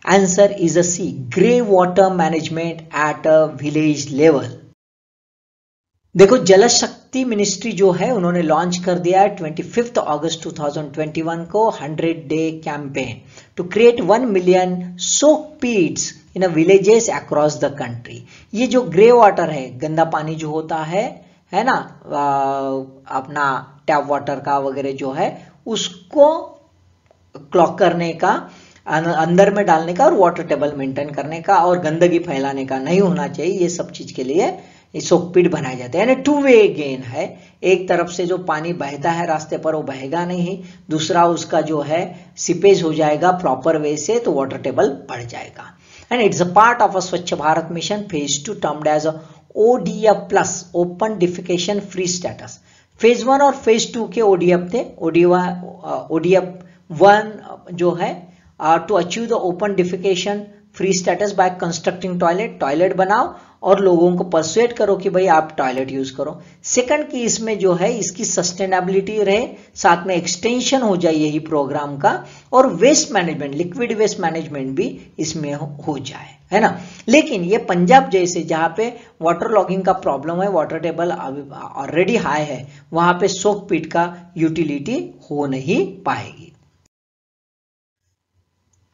Answer is a C, grey water management at a village level. देखो, जल शक्ति ministry जो है उन्होंने launch कर दिया है 25 अगस्त 2021 को 100-day campaign to create 1 million soak pits in villages across the country. ये जो ग्रे वाटर है, गंदा पानी जो होता है ना, अपना टैप वाटर का वगैरह जो है, उसको क्लॉक करने का, अंदर में डालने का और वाटर टेबल मेंटेन करने का और गंदगी फैलाने का नहीं होना चाहिए। ये सब चीज के लिए सोकपिट बनाए जाते हैं, यानी 2-way गेन है। एक तरफ से जो पानी बहता है रास्ते पर वो बहेगा नहीं, दूसरा उसका जो है सिपेज हो जाएगा प्रॉपर वे से, तो वाटर टेबल बढ़ जाएगा। And it's a part of a Swachh Bharat mission phase 2 termed as ODF plus open defecation free status. Phase 1 और फेज 2 के ODF थे। ODF 1 जो है to achieve the open defecation free status by constructing toilet बनाओ और लोगों को परसुएट करो कि भाई आप टॉयलेट यूज करो। सेकंड की इसमें जो है इसकी सस्टेनेबिलिटी रहे, साथ में एक्सटेंशन हो जाए यही प्रोग्राम का, और waste management, liquid waste management भी इसमें हो जाए, है ना। लेकिन ये पंजाब जैसे जहां पे वाटर लॉगिंग का प्रॉब्लम है, वाटर टेबल ऑलरेडी हाई है, वहां पे सोक पिट का यूटिलिटी हो नहीं पाएगी।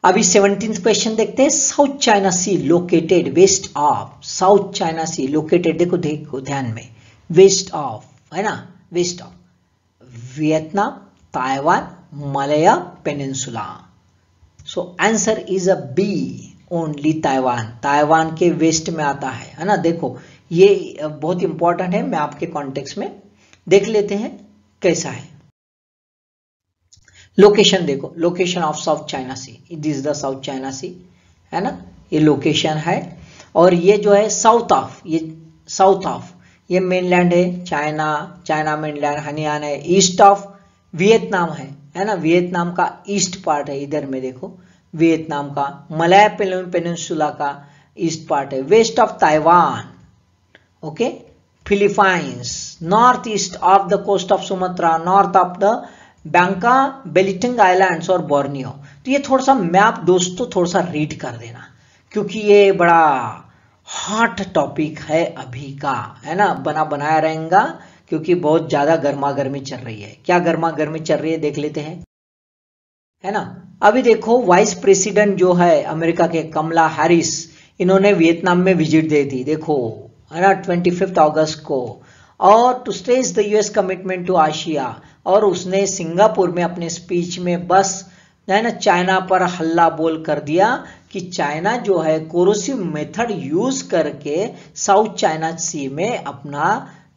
अभी 17th क्वेश्चन देखते हैं। South China Sea located west of, South China Sea located, देखो ध्यान में, वेस्ट ऑफ है ना, west of Vietnam, Taiwan, Malaya peninsula. So answer is a B, only Taiwan. Taiwan के वेस्ट में आता है ना। देखो ये बहुत इंपॉर्टेंट है, मैं आपके कॉन्टेक्स्ट में देख लेते हैं कैसा है। लोकेशन देखो, location of South China Sea, this is the South China Sea है ना, ये लोकेशन है। और ये जो है साउथ ऑफ, ये साउथ ऑफ, ये मेनलैंड है चाइना, चाइना मेनलैंड हनियान है। ईस्ट ऑफ वियतनाम है ना, वियतनाम का ईस्ट पार्ट है, इधर में देखो वियतनाम का, मलय पेनिनसुला का ईस्ट पार्ट है। West of Taiwan, okay, Philippines, north east of the coast of Sumatra, north of the Bangka, Belitung islands और बोर्नियो। तो ये थोड़ा सा मैप दोस्तों थोड़ा सा रीड कर देना, क्योंकि ये बड़ा हॉट टॉपिक है अभी का, है ना, बनाया रहेगा, क्योंकि बहुत ज्यादा गर्मा गर्मी चल रही है। क्या गर्मा गर्मी चल रही है देख लेते हैं, है ना। अभी देखो वाइस प्रेसिडेंट जो है अमेरिका के कमला हैरिस, इन्होंने वियतनाम में विजिट दे दी, देखो है ना, 25 अगस्त को, और to stress the US commitment to Asia. और उसने सिंगापुर में अपने स्पीच में बस है ना चाइना पर हल्ला बोल कर दिया कि चाइना जो है कोरोसिव मेथड यूज करके साउथ चाइना सी में अपना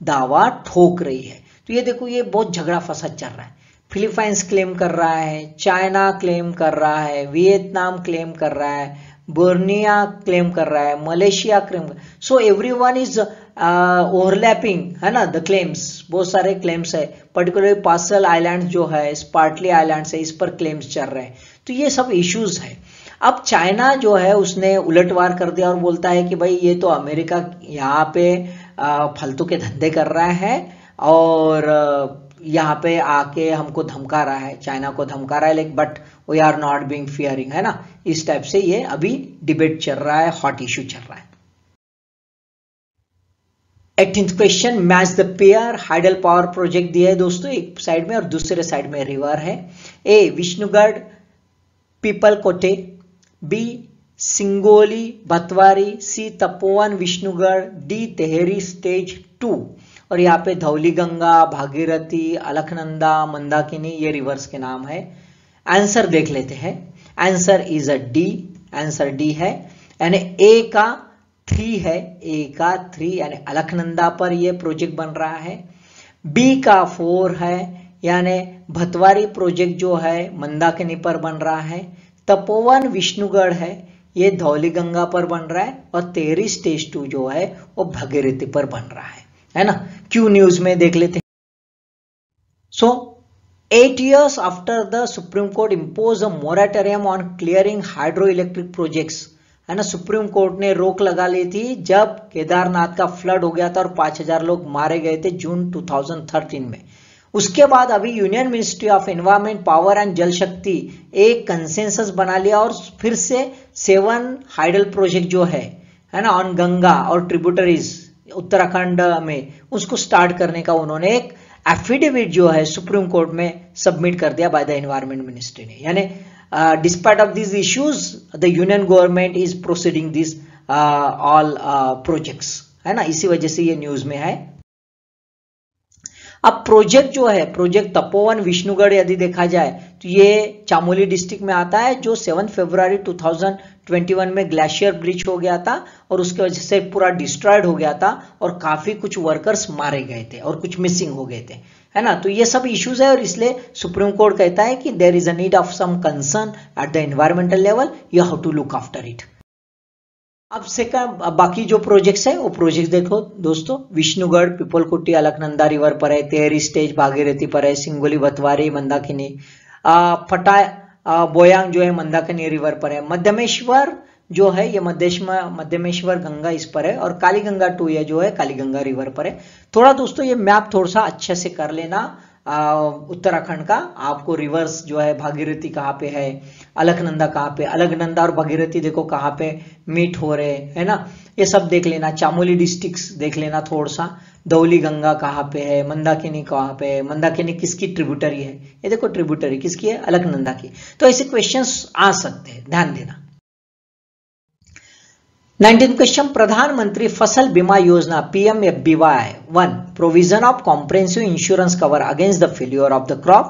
दावा ठोक रही है। तो ये देखो ये बहुत झगड़ा फसाद चल रहा है। फिलीपाइंस क्लेम कर रहा है, चाइना क्लेम कर रहा है, वियतनाम क्लेम कर रहा है, बोर्निया क्लेम कर रहा है, मलेशिया क्लेम कर, सो एवरीवन इज ओवरलैपिंग, है ना, द क्लेम्स, बहुत सारे क्लेम्स है, पर्टिकुलरली पार्सल आइलैंड जो है, स्पार्टली आइलैंड है, इस पर क्लेम्स चल रहे हैं, तो ये सब इश्यूज है। अब चाइना जो है उसने उलटवार कर दिया और बोलता है कि भाई ये तो अमेरिका यहाँ पे फालतू के धंधे कर रहा है और यहाँ पे आके हमको धमका रहा है, चाइना को धमका रहा है, लेकिन but we are not being fearing, है ना, इस टाइप से ये अभी डिबेट चल रहा है, हॉट इश्यू चल रहा है। 18th question, match the pair. Hydel power project दिया है दोस्तों, एक साइड में और दूसरे साइड में रिवर है। ए विष्णुगढ़ पीपलकोटे, बी सिंगोली भतवारी, सी तपोवन विष्णुगढ़, डी तेहरी स्टेज 2। और यहाँ पे धौली गंगा, भागीरथी, अलकनंदा, मंदाकिनी, ये रिवर्स के नाम है। आंसर देख लेते हैं। Answer is a D, answer D है, यानी ए का 3 है, ए का 3 यानी अलकनंदा पर ये प्रोजेक्ट बन रहा है। बी का 4 है, यानी भतवारी प्रोजेक्ट जो है मंदाकिनी पर बन रहा है। तपोवन विष्णुगढ़ है, ये धौली गंगा पर बन रहा है। और तेहरी स्टेज 2 जो है वो भागीरथी पर बन रहा है ना। क्यू न्यूज में देख लेते हैं। सो 8 years after the Supreme Court imposed a moratorium on clearing hydroelectric projects, है ना, सुप्रीम कोर्ट ने रोक लगा ली थी जब केदारनाथ का फ्लड हो गया था और 5000 लोग मारे गए थे जून 2013 में। उसके बाद अभी union ministry of environment, power and जल शक्ति एक कंसेंसस बना लिया और फिर से 7 हाइडल प्रोजेक्ट जो है ना, ऑन गंगा और ट्रिब्यूटरीज उत्तराखंड में, उसको स्टार्ट करने का उन्होंने एक एफिडेविट जो है सुप्रीम कोर्ट में सबमिट कर दिया बाय द एनवायरमेंट मिनिस्ट्री ने। यानी despite of this issues the union government is proceeding this all projects, है ना, इसी वजह से ये न्यूज में है। अब प्रोजेक्ट जो है, प्रोजेक्ट तपोवन विष्णुगढ़ यदि देखा जाए तो ये चामोली डिस्ट्रिक्ट में आता है, जो 7 फरवरी 2021 में ग्लेशियर ब्रीच हो गया था और उसके वजह से पूरा डिस्ट्रॉयड हो गया था और काफी कुछ वर्कर्स मारे गए थे और कुछ मिसिंग हो गए थे, है ना। तो ये सब इश्यूज है और इसलिए सुप्रीम कोर्ट कहता है कि there is a need of some concern at the environmental level, you have to look after it. अब से का बाकी जो प्रोजेक्ट्स है वो प्रोजेक्ट देखो दोस्तों। विष्णुगढ़ पीपलकुटी अलकनंदा रिवर पर है, तेहरी स्टेज भागीरथी पर है, सिंगोली भतवारी मंदाकिनी, फटा बोयांग जो है मंदाकिनी रिवर पर है, मध्यमेश्वर जो है ये मध्यमेश्वर गंगा इस पर है, और कालीगंगा 2 ये जो है कालीगंगा रिवर पर है। थोड़ा दोस्तों ये मैप थोड़ा सा अच्छे से कर लेना उत्तराखंड का, आपको रिवर्स जो है भागीरथी कहाँ पे है, अलकनंदा कहाँ पे, अलकनंदा और भागीरथी देखो कहाँ पे मीट हो रहे, है ना, ये सब देख लेना। चामोली डिस्ट्रिक्ट्स देख लेना थोड़ा सा, धौली गंगा कहाँ पे है, मंदाकिनी कहाँ पे है, मंदाकिनी किसकी ट्रिब्यूटरी है, ये देखो ट्रिब्यूटरी किसकी है, अलकनंदा की। तो ऐसे क्वेश्चंस आ सकते हैं, ध्यान देना। 19th क्वेश्चन, प्रधानमंत्री फसल बीमा योजना PMFBY 1 provision of comprehensive insurance cover against the failure of the crop,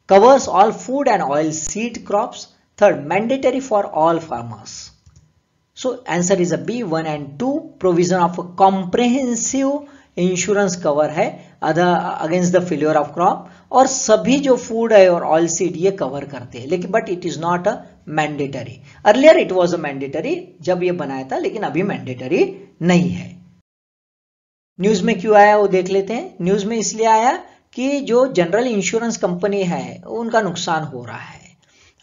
covers all food and oil seed crops. Third, mandatory for all farmers. So answer is a B, 1 and 2. Provision of a comprehensive insurance cover है against the failure of crop, और सभी जो food है और oil seed ये cover करते हैं, लेकिन but it is not a mandatory. Earlier it was a mandatory जब ये बनाया था, लेकिन अभी मैंडेटरी नहीं है। न्यूज में क्यों आया वो देख लेते हैं। न्यूज में इसलिए आया कि जो जनरल इंश्योरेंस कंपनी है उनका नुकसान हो रहा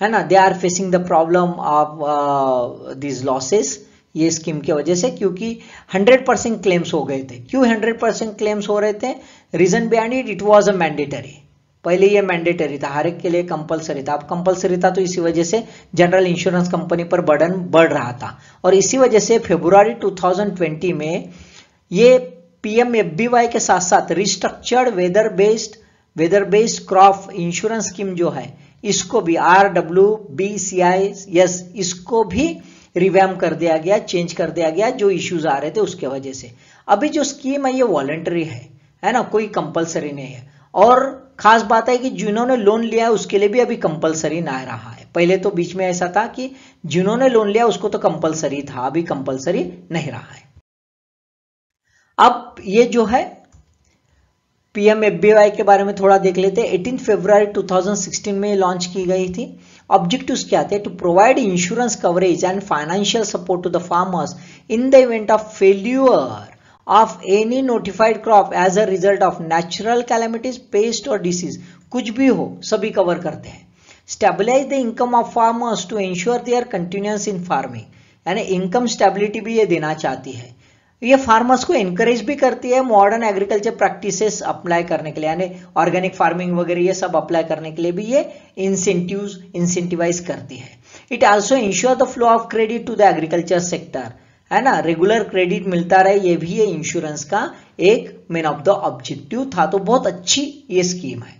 है ना, they are facing the problem of this losses ये स्कीम की वजह से, क्योंकि 100% क्लेम्स हो गए थे। क्यों 100% क्लेम्स हो रहे थे? Reason behind it, it was a mandatory. पहले ये मैंडेटरी था, हर एक के लिए कंपलसरी था, अब कंपलसरी था तो इसी वजह से जनरल इंश्योरेंस कंपनी पर बर्डन बढ़ रहा था, और इसी वजह से फरवरी 2020 में ये PMFBY के साथ साथ restructured weather based crop insurance scheme जो है इसको भी RWBCIS इसको भी रिवैम्प कर दिया गया, चेंज कर दिया गया, जो इश्यूज आ रहे थे उसके वजह से। अभी जो स्कीम है ये वॉलंटरी है ना, कोई कंपलसरी नहीं है। और खास बात है कि जिन्होंने लोन लिया है उसके लिए भी अभी कंपलसरी ना रहा है। पहले तो बीच में ऐसा था कि जिन्होंने लोन लिया उसको तो कंपलसरी था, अभी कंपलसरी नहीं रहा है। अब ये जो है PMFBY के बारे में थोड़ा देख लेते हैं। 18 फरवरी 2016 में लॉन्च की गई थी ऑब्जेक्टिव्स क्या थे? To provide insurance coverage and financial support to the farmers in the event of failure of any notified crop as a result of natural calamities, pest और disease, कुछ भी हो सभी कवर करते हैं. Stabilize the income of farmers to ensure their continuance in farming, यानी income stability भी ये देना चाहती है. ये फार्मर्स को एनकरेज भी करती है मॉडर्न एग्रीकल्चर प्रैक्टिसेस अप्लाई करने के लिए, यानी ऑर्गेनिक फार्मिंग वगैरह ये सब अप्लाई करने के लिए भी ये इंसेंटिवाइज करती है. It also ensure the flow of credit to the agriculture sector, है ना, रेगुलर क्रेडिट मिलता रहे, ये भी ये इंश्योरेंस का एक मेन ऑफ द ऑब्जेक्टिव था. तो बहुत अच्छी ये स्कीम है.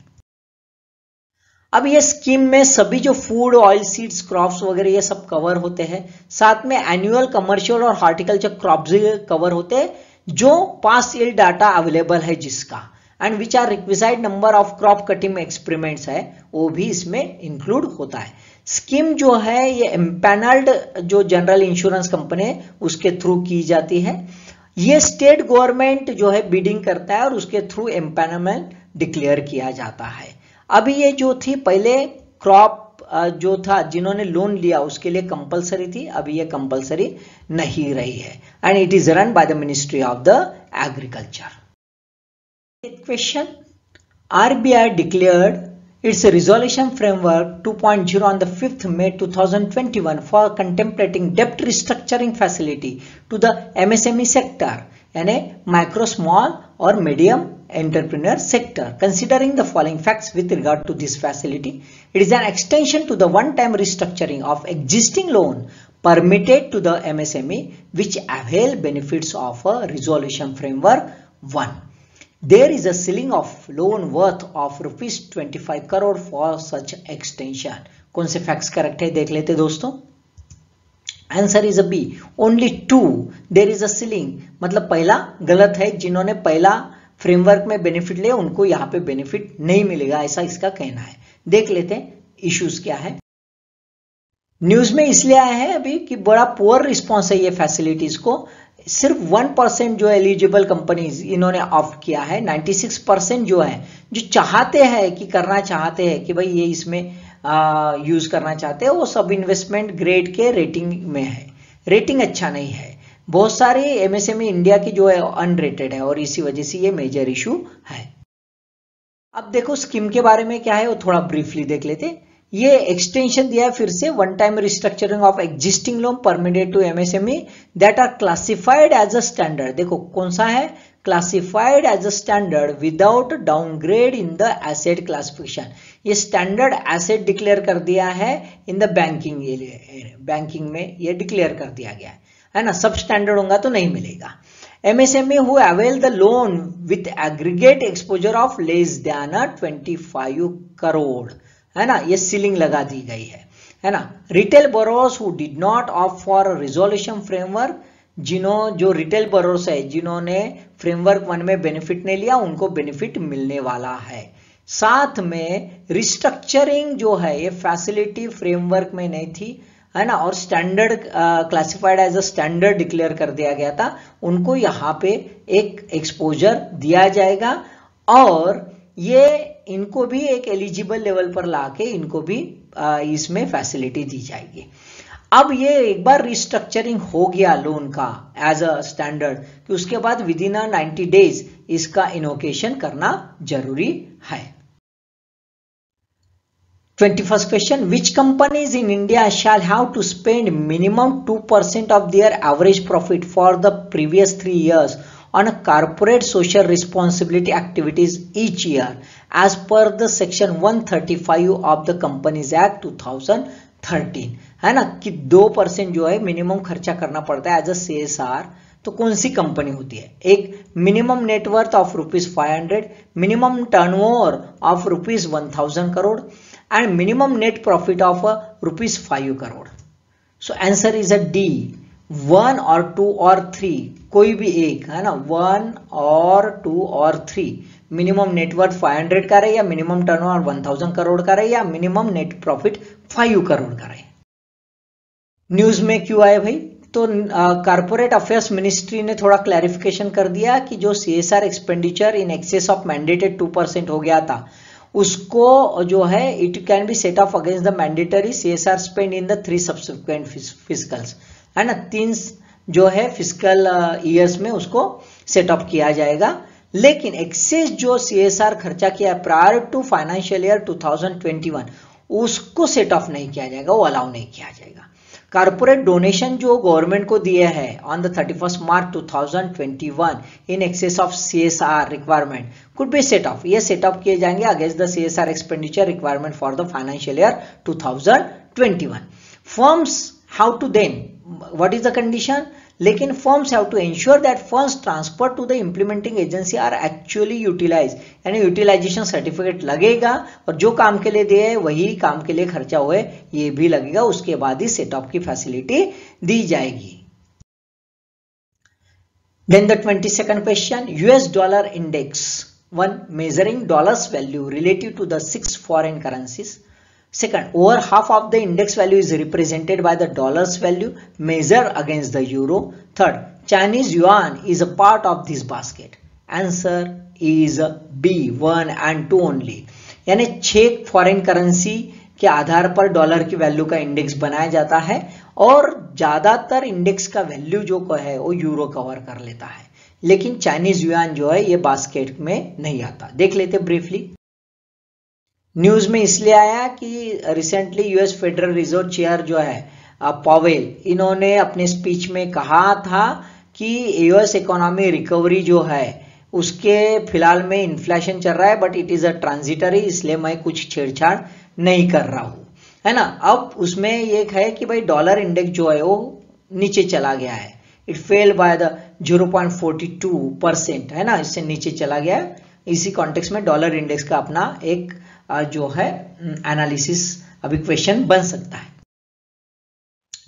अब ये स्कीम में सभी जो फूड, ऑयल सीड्स, क्रॉप्स वगैरह ये सब कवर होते हैं. साथ में एनुअल कमर्शियल और हॉर्टिकल्चर क्रॉप्स कवर होते हैं जो पास ईल्ड डाटा अवेलेबल है जिसका, and which are requisite number of crop cutting experiments है वो भी इसमें इंक्लूड होता है. स्कीम जो है ये एम्पैनल्ड जो जनरल इंश्योरेंस कंपनी है उसके थ्रू की जाती है. ये स्टेट गवर्नमेंट जो है बिडिंग करता है और उसके थ्रू एम्पैनलमेंट डिक्लेयर किया जाता है. अभी ये जो थी पहले क्रॉप जो था जिन्होंने लोन लिया उसके लिए कंपलसरी थी, अभी ये कंपलसरी नहीं रही है, and it is run by the ministry of the agriculture. Question, RBI declared its resolution framework 2.0 on the 5th May 2021 for contemplating debt restructuring facility to the MSME sector, यानी micro small और medium entrepreneur sector. Considering the following facts with regard to this facility, it is an extension to the one-time restructuring of existing loan permitted to the MSME which avail benefits of a resolution framework 1. There is a ceiling of loan worth of rupees 25 crore for such extension. कौन से facts correct है देख लेते दोस्तों. Answer is a B, only 2. There is a ceiling, मतलब पहला गलत है, जिन्होंने पहला फ्रेमवर्क में बेनिफिट लिया उनको यहाँ पे बेनिफिट नहीं मिलेगा, ऐसा इसका कहना है. देख लेते हैं इश्यूज क्या है. न्यूज में इसलिए आया है अभी कि बड़ा पुअर रिस्पॉन्स है ये फैसिलिटीज को. सिर्फ 1% जो एलिजिबल कंपनीज इन्होंने ऑप्ट किया है. 96% जो है जो चाहते हैं कि करना चाहते हैं कि भाई ये इसमें यूज करना चाहते हैं वो सब इन्वेस्टमेंट ग्रेड के रेटिंग में है. रेटिंग अच्छा नहीं है. बहुत सारे एमएसएमई इंडिया की जो है अनरेटेड है और इसी वजह से ये मेजर इशू है. अब देखो स्कीम के बारे में क्या है वो थोड़ा ब्रीफली देख लेते. ये एक्सटेंशन दिया है फिर से, one time restructuring of existing loan permitted to MSME that are classified as a standard. देखो कौन सा है, classified as a standard without downgrade in the asset classification. ये स्टैंडर्ड एसेट डिक्लेयर कर दिया है इन द बैंकिंग में ये डिक्लेयर कर दिया गया है ना. सब स्टैंडर्ड होगा तो नहीं मिलेगा. MSME who avail the loan with aggregate exposure of less than 25 crore, है ना, ये सीलिंग लगा दी गई है ना. Retail borrowers who did not opt for resolution framework, जो रिटेल बोरोवर्स है जिन्होंने फ्रेमवर्क 1 में बेनिफिट नहीं लिया उनको बेनिफिट मिलने वाला है. साथ में रिस्ट्रक्चरिंग जो है ये फैसिलिटी फ्रेमवर्क में नहीं थी, है ना, और standard classified as a standard declare कर दिया गया था, उनको यहाँ पे एक एक्सपोजर दिया जाएगा और ये इनको भी एक एलिजिबल लेवल पर लाके इनको भी इसमें फैसिलिटी दी जाएगी. अब ये एक बार रिस्ट्रक्चरिंग हो गया लोन का एज अ स्टैंडर्ड कि उसके बाद विद इन 90 डेज इसका इनोकेशन करना जरूरी है. 21st question, which companies in India shall have to spend minimum 2% of their average profit for the previous 3 years on a corporate social responsibility activities each year as per the section 135 of the Companies Act 2013, है ना, कि 2% जो है minimum खर्चा करना पड़ता है as a CSR. तो कौन सी कंपनी होती है? एक minimum net worth of ₹500, minimum turnover of ₹1000 crore and minimum net profit of ₹5 crore. So answer is a D, 1 or 2 or 3, कोई भी एक, है ना, 1 और 2 और 3. मिनिमम नेटवर्थ 500 का रहे या मिनिमम टर्नओवर 1000 करोड़ का रहे या मिनिमम नेट प्रॉफिट 5 करोड़ का रहे. न्यूज में क्यों आए भाई? तो कॉर्पोरेट अफेयर्स मिनिस्ट्री ने थोड़ा क्लैरिफिकेशन कर दिया कि जो CSR expenditure in excess of mandated 2% हो गया था उसको जो है it can be set off against the mandatory CSR spend in the 3 subsequent fiscals, है ना, 3 जो है फिस्कल ईयर्स में उसको सेट ऑफ किया जाएगा। लेकिन एक्सेस जो CSR खर्चा किया प्रायर टू फाइनेंशियल ईयर 2021 उसको सेट ऑफ नहीं किया जाएगा, वो अलाउ नहीं किया जाएगा। कॉर्पोरेट डोनेशन जो गवर्नमेंट को दिए हैं on the 31 March 2021 in excess of CSR requirement could be set off, ये सेट ऑफ किए जाएंगे against the CSR expenditure requirement for the financial year 2021। Firms how to then, what is the condition, लेकिन firms have to ensure that funds transfer to the implementing agency are actually utilize, यानी utilization certificate लगेगा और जो काम के लिए दिए वही काम के लिए खर्चा हुए ये भी लगेगा, उसके बाद ही सेट ऑफ की फैसिलिटी दी जाएगी। Then the 22nd question, US dollar index 1 measuring dollars value relative to the 6 foreign currencies. Second, over half of the index value is represented by the dollar's value measured against the euro. Third, Chinese yuan is a part of this basket. Answer is B, 1 and 2 only. यानी 6 foreign currency के आधार पर dollar की value का index बनाया जाता है और ज्यादातर इंडेक्स का वैल्यू जो है वो यूरो कवर कर लेता है, लेकिन चाइनीज युआन जो है ये बास्केट में नहीं आता। देख लेते ब्रीफली। न्यूज में इसलिए आया कि recently US federal reserve chair जो है पॉवेल, इन्होंने अपने स्पीच में कहा था कि यूएस इकोनॉमी रिकवरी जो है उसके फिलहाल में इन्फ्लेशन चल रहा है but it is a transitory, इसलिए मैं कुछ छेड़छाड़ नहीं कर रहा हूं, है ना। अब उसमें ये है कि भाई डॉलर इंडेक्स जो है वो नीचे चला गया है, इट फेल बाय द 0.42%, है ना, इससे नीचे चला गया। इसी कॉन्टेक्स्ट में डॉलर इंडेक्स का अपना एक जो है एनालिसिस अभी क्वेश्चन बन सकता है।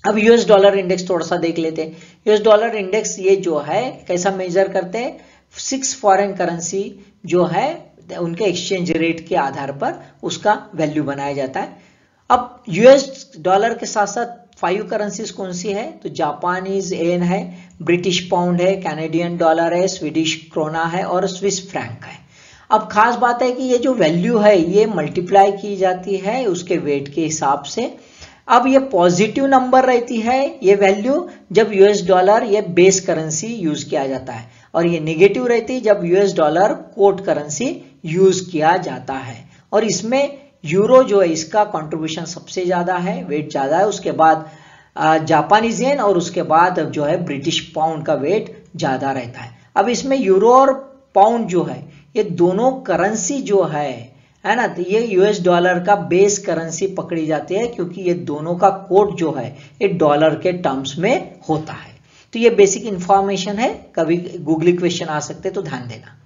अब यूएस डॉलर इंडेक्स थोड़ा सा देख लेते हैं। यूएस डॉलर इंडेक्स ये जो है कैसा मेजर करते हैं, 6 फॉरेन करेंसी जो है उनके एक्सचेंज रेट के आधार पर उसका वैल्यू बनाया जाता है। अब यूएस डॉलर के साथ साथ 5 करेंसीज कौन सी है, तो जापानीज येन है, ब्रिटिश पाउंड है, कैनेडियन डॉलर है, स्वीडिश क्रोना है और स्विस फ्रैंक है। अब खास बात है कि ये जो वैल्यू है ये मल्टीप्लाई की जाती है उसके वेट के हिसाब से। अब ये पॉजिटिव नंबर रहती है ये वैल्यू जब यूएस डॉलर ये बेस करेंसी यूज किया जाता है, और ये नेगेटिव रहती है जब US dollar quote currency use किया जाता है। और इसमें यूरो जो है इसका कंट्रीब्यूशन सबसे ज्यादा है, वेट ज्यादा है, उसके बाद जापानीज येन और उसके बाद जो है ब्रिटिश पाउंड का वेट ज्यादा रहता है। अब इसमें यूरो और पाउंड जो है ये दोनों करेंसी जो है ना, तो ये यूएस डॉलर का बेस करेंसी पकड़ी जाती है क्योंकि ये दोनों का कोड जो है ये डॉलर के टर्म्स में होता है। तो ये बेसिक इंफॉर्मेशन है, कभी गूगली क्वेश्चन आ सकते तो ध्यान देना।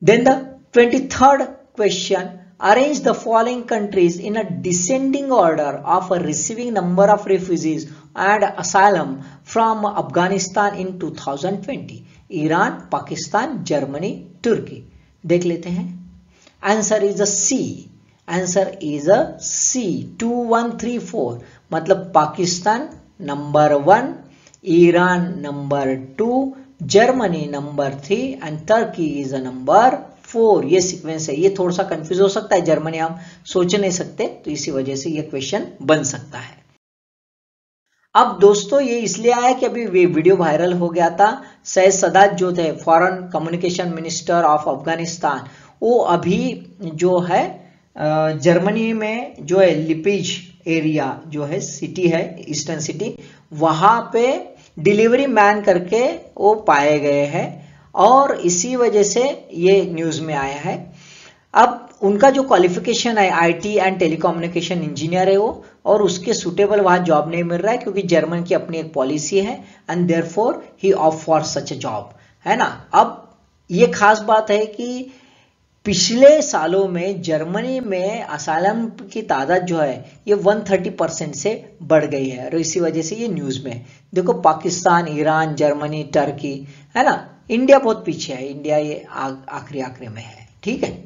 Then the 23rd question, arrange the following countries in a descending order of a receiving number of refugees and asylum from Afghanistan in 2020. Iran, Pakistan, Germany, Turkey. देख लेते हैं। Answer is a C, answer is a C, 2 1 3 4, मतलब Pakistan number 1, Iran number 2, Germany number 3 and Turkey is a number 4। ये sequence है, ये थोड़ा सा confuse हो सकता है, जर्मनी हम सोच नहीं सकते तो इसी वजह से ये क्वेश्चन बन सकता है। अब दोस्तों ये इसलिए आया कि अभी वीडियो वायरल हो गया था, सैयद सदात जो थे foreign communication minister of Afghanistan, वो अभी जो है जर्मनी में जो है लिपिज एरिया जो है सिटी है, ईस्टर्न सिटी, वहां पे डिलीवरी मैन करके वो पाए गए हैं और इसी वजह से ये न्यूज में आया है। अब उनका जो क्वालिफिकेशन है आईटी एंड टेलीकम्युनिकेशन इंजीनियर है वो, और उसके सुटेबल वहां जॉब नहीं मिल रहा है क्योंकि जर्मन की अपनी एक पॉलिसी है and therefore he of for such a job, है ना। अब ये खास बात है कि पिछले सालों में जर्मनी में असाइलम की तादाद जो है ये 130% से बढ़ गई है और इसी वजह से ये न्यूज में देखो, पाकिस्तान, ईरान, जर्मनी, टर्की, है ना। इंडिया बहुत पीछे है, इंडिया ये आखिरी में है, ठीक है।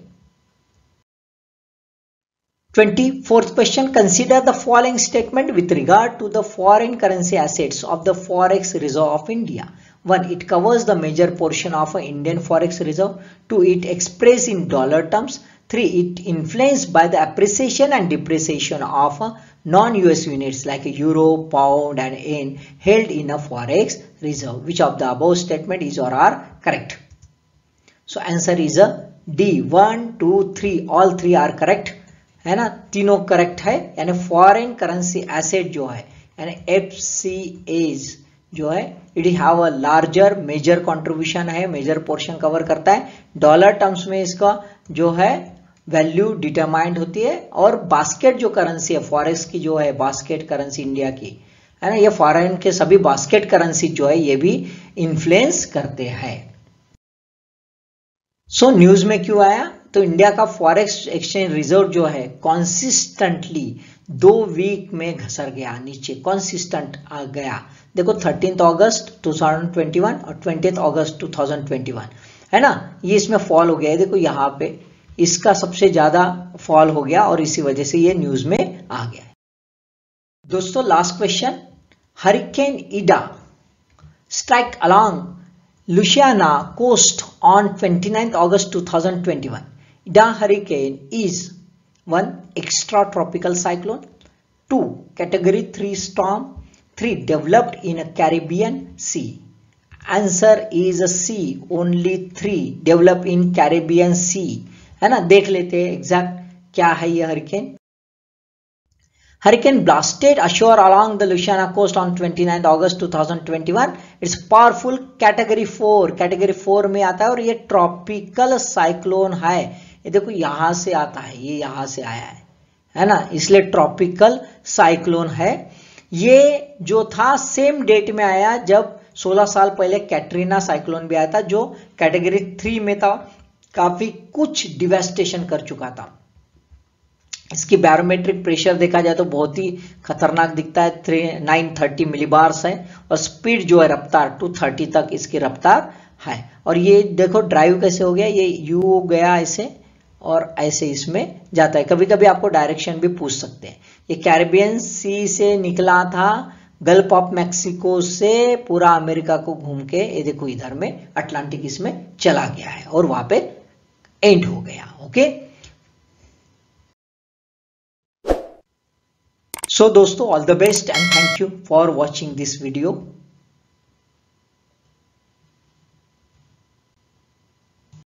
24th question, consider the following statement with regard to the foreign currency assets of the Forex Reserve of India. 1. It covers the major portion of Indian Forex Reserve. 2. It expressed in dollar terms. 3. It influenced by the appreciation and depreciation of non-US units like euro, pound and yen held in a forex reserve. Which of the above statement is or are correct? So answer is a D. 1, 2, 3 all 3 are correct है ना, तीनों correct है। यानी foreign currency asset जो है यानी FCAs जो है it have a larger major contribution है, मेजर पोर्शन कवर करता है। डॉलर टर्म्स में इसका जो है वैल्यू डिटरमाइंड होती है और बास्केट जो करेंसी है फॉरेक्स की जो है बास्केट करेंसी इंडिया की है ना, ये फॉरेन के सभी बास्केट करेंसी जो है ये भी इन्फ्लुएंस करते हैं। सो न्यूज में क्यों आया? तो इंडिया का फॉरेक्स एक्सचेंज रिजर्व जो है कॉन्सिस्टेंटली 2 वीक में घसर गया नीचे, कॉन्सिस्टेंट आ गया। देखो 13 अगस्त 2021 और 20 अगस्त 2021 है ना, ये इसमें फॉल हो गया है। देखो यहाँ पे इसका सबसे ज्यादा फॉल हो गया और इसी वजह से ये न्यूज में आ गया है। दोस्तों last question, hurricane Ida strike along Louisiana coast on 29th August 2021. Ida hurricane is 1. Extratropical cyclone, 2. Category 3 storm, 3. Developed in a Caribbean Sea. Answer is a C. Only 3 developed in Caribbean Sea है ना। देख लेते हैं exact क्या है ये hurricane. Hurricane blasted ashore along the Louisiana coast on 29th August 2021. It's powerful category 4, category 4 में आता है और ये ट्रॉपिकल साइक्लोन है। ये देखो यहाँ से आता है, ये यहाँ से आया है ना, इसलिए ट्रॉपिकल साइक्लोन है। ये जो था सेम डेट में आया जब 16 साल पहले कैटरीना साइक्लोन भी आया था जो कैटेगरी 3 में था, काफी कुछ डिवेस्टेशन कर चुका था। इसकी बैरोमेट्रिक प्रेशर देखा जाए तो बहुत ही खतरनाक दिखता है, 930 मिलीबार्स है और स्पीड जो है रफ्तार 230 तक इसकी रफ्तार है। और ये देखो ड्राइव कैसे हो गया, ये यू गया ऐसे और ऐसे इसमें जाता है। कभी कभी आपको डायरेक्शन भी पूछ सकते हैं। ये कैरिबियन सी से निकला था, गल्फ ऑफ मैक्सिको से पूरा अमेरिका को घूम के ये देखो इधर में अटलांटिक इसमें चला गया है और वहां पे एंड हो गया। ओके सो दोस्तों all the best and thank you for watching this video.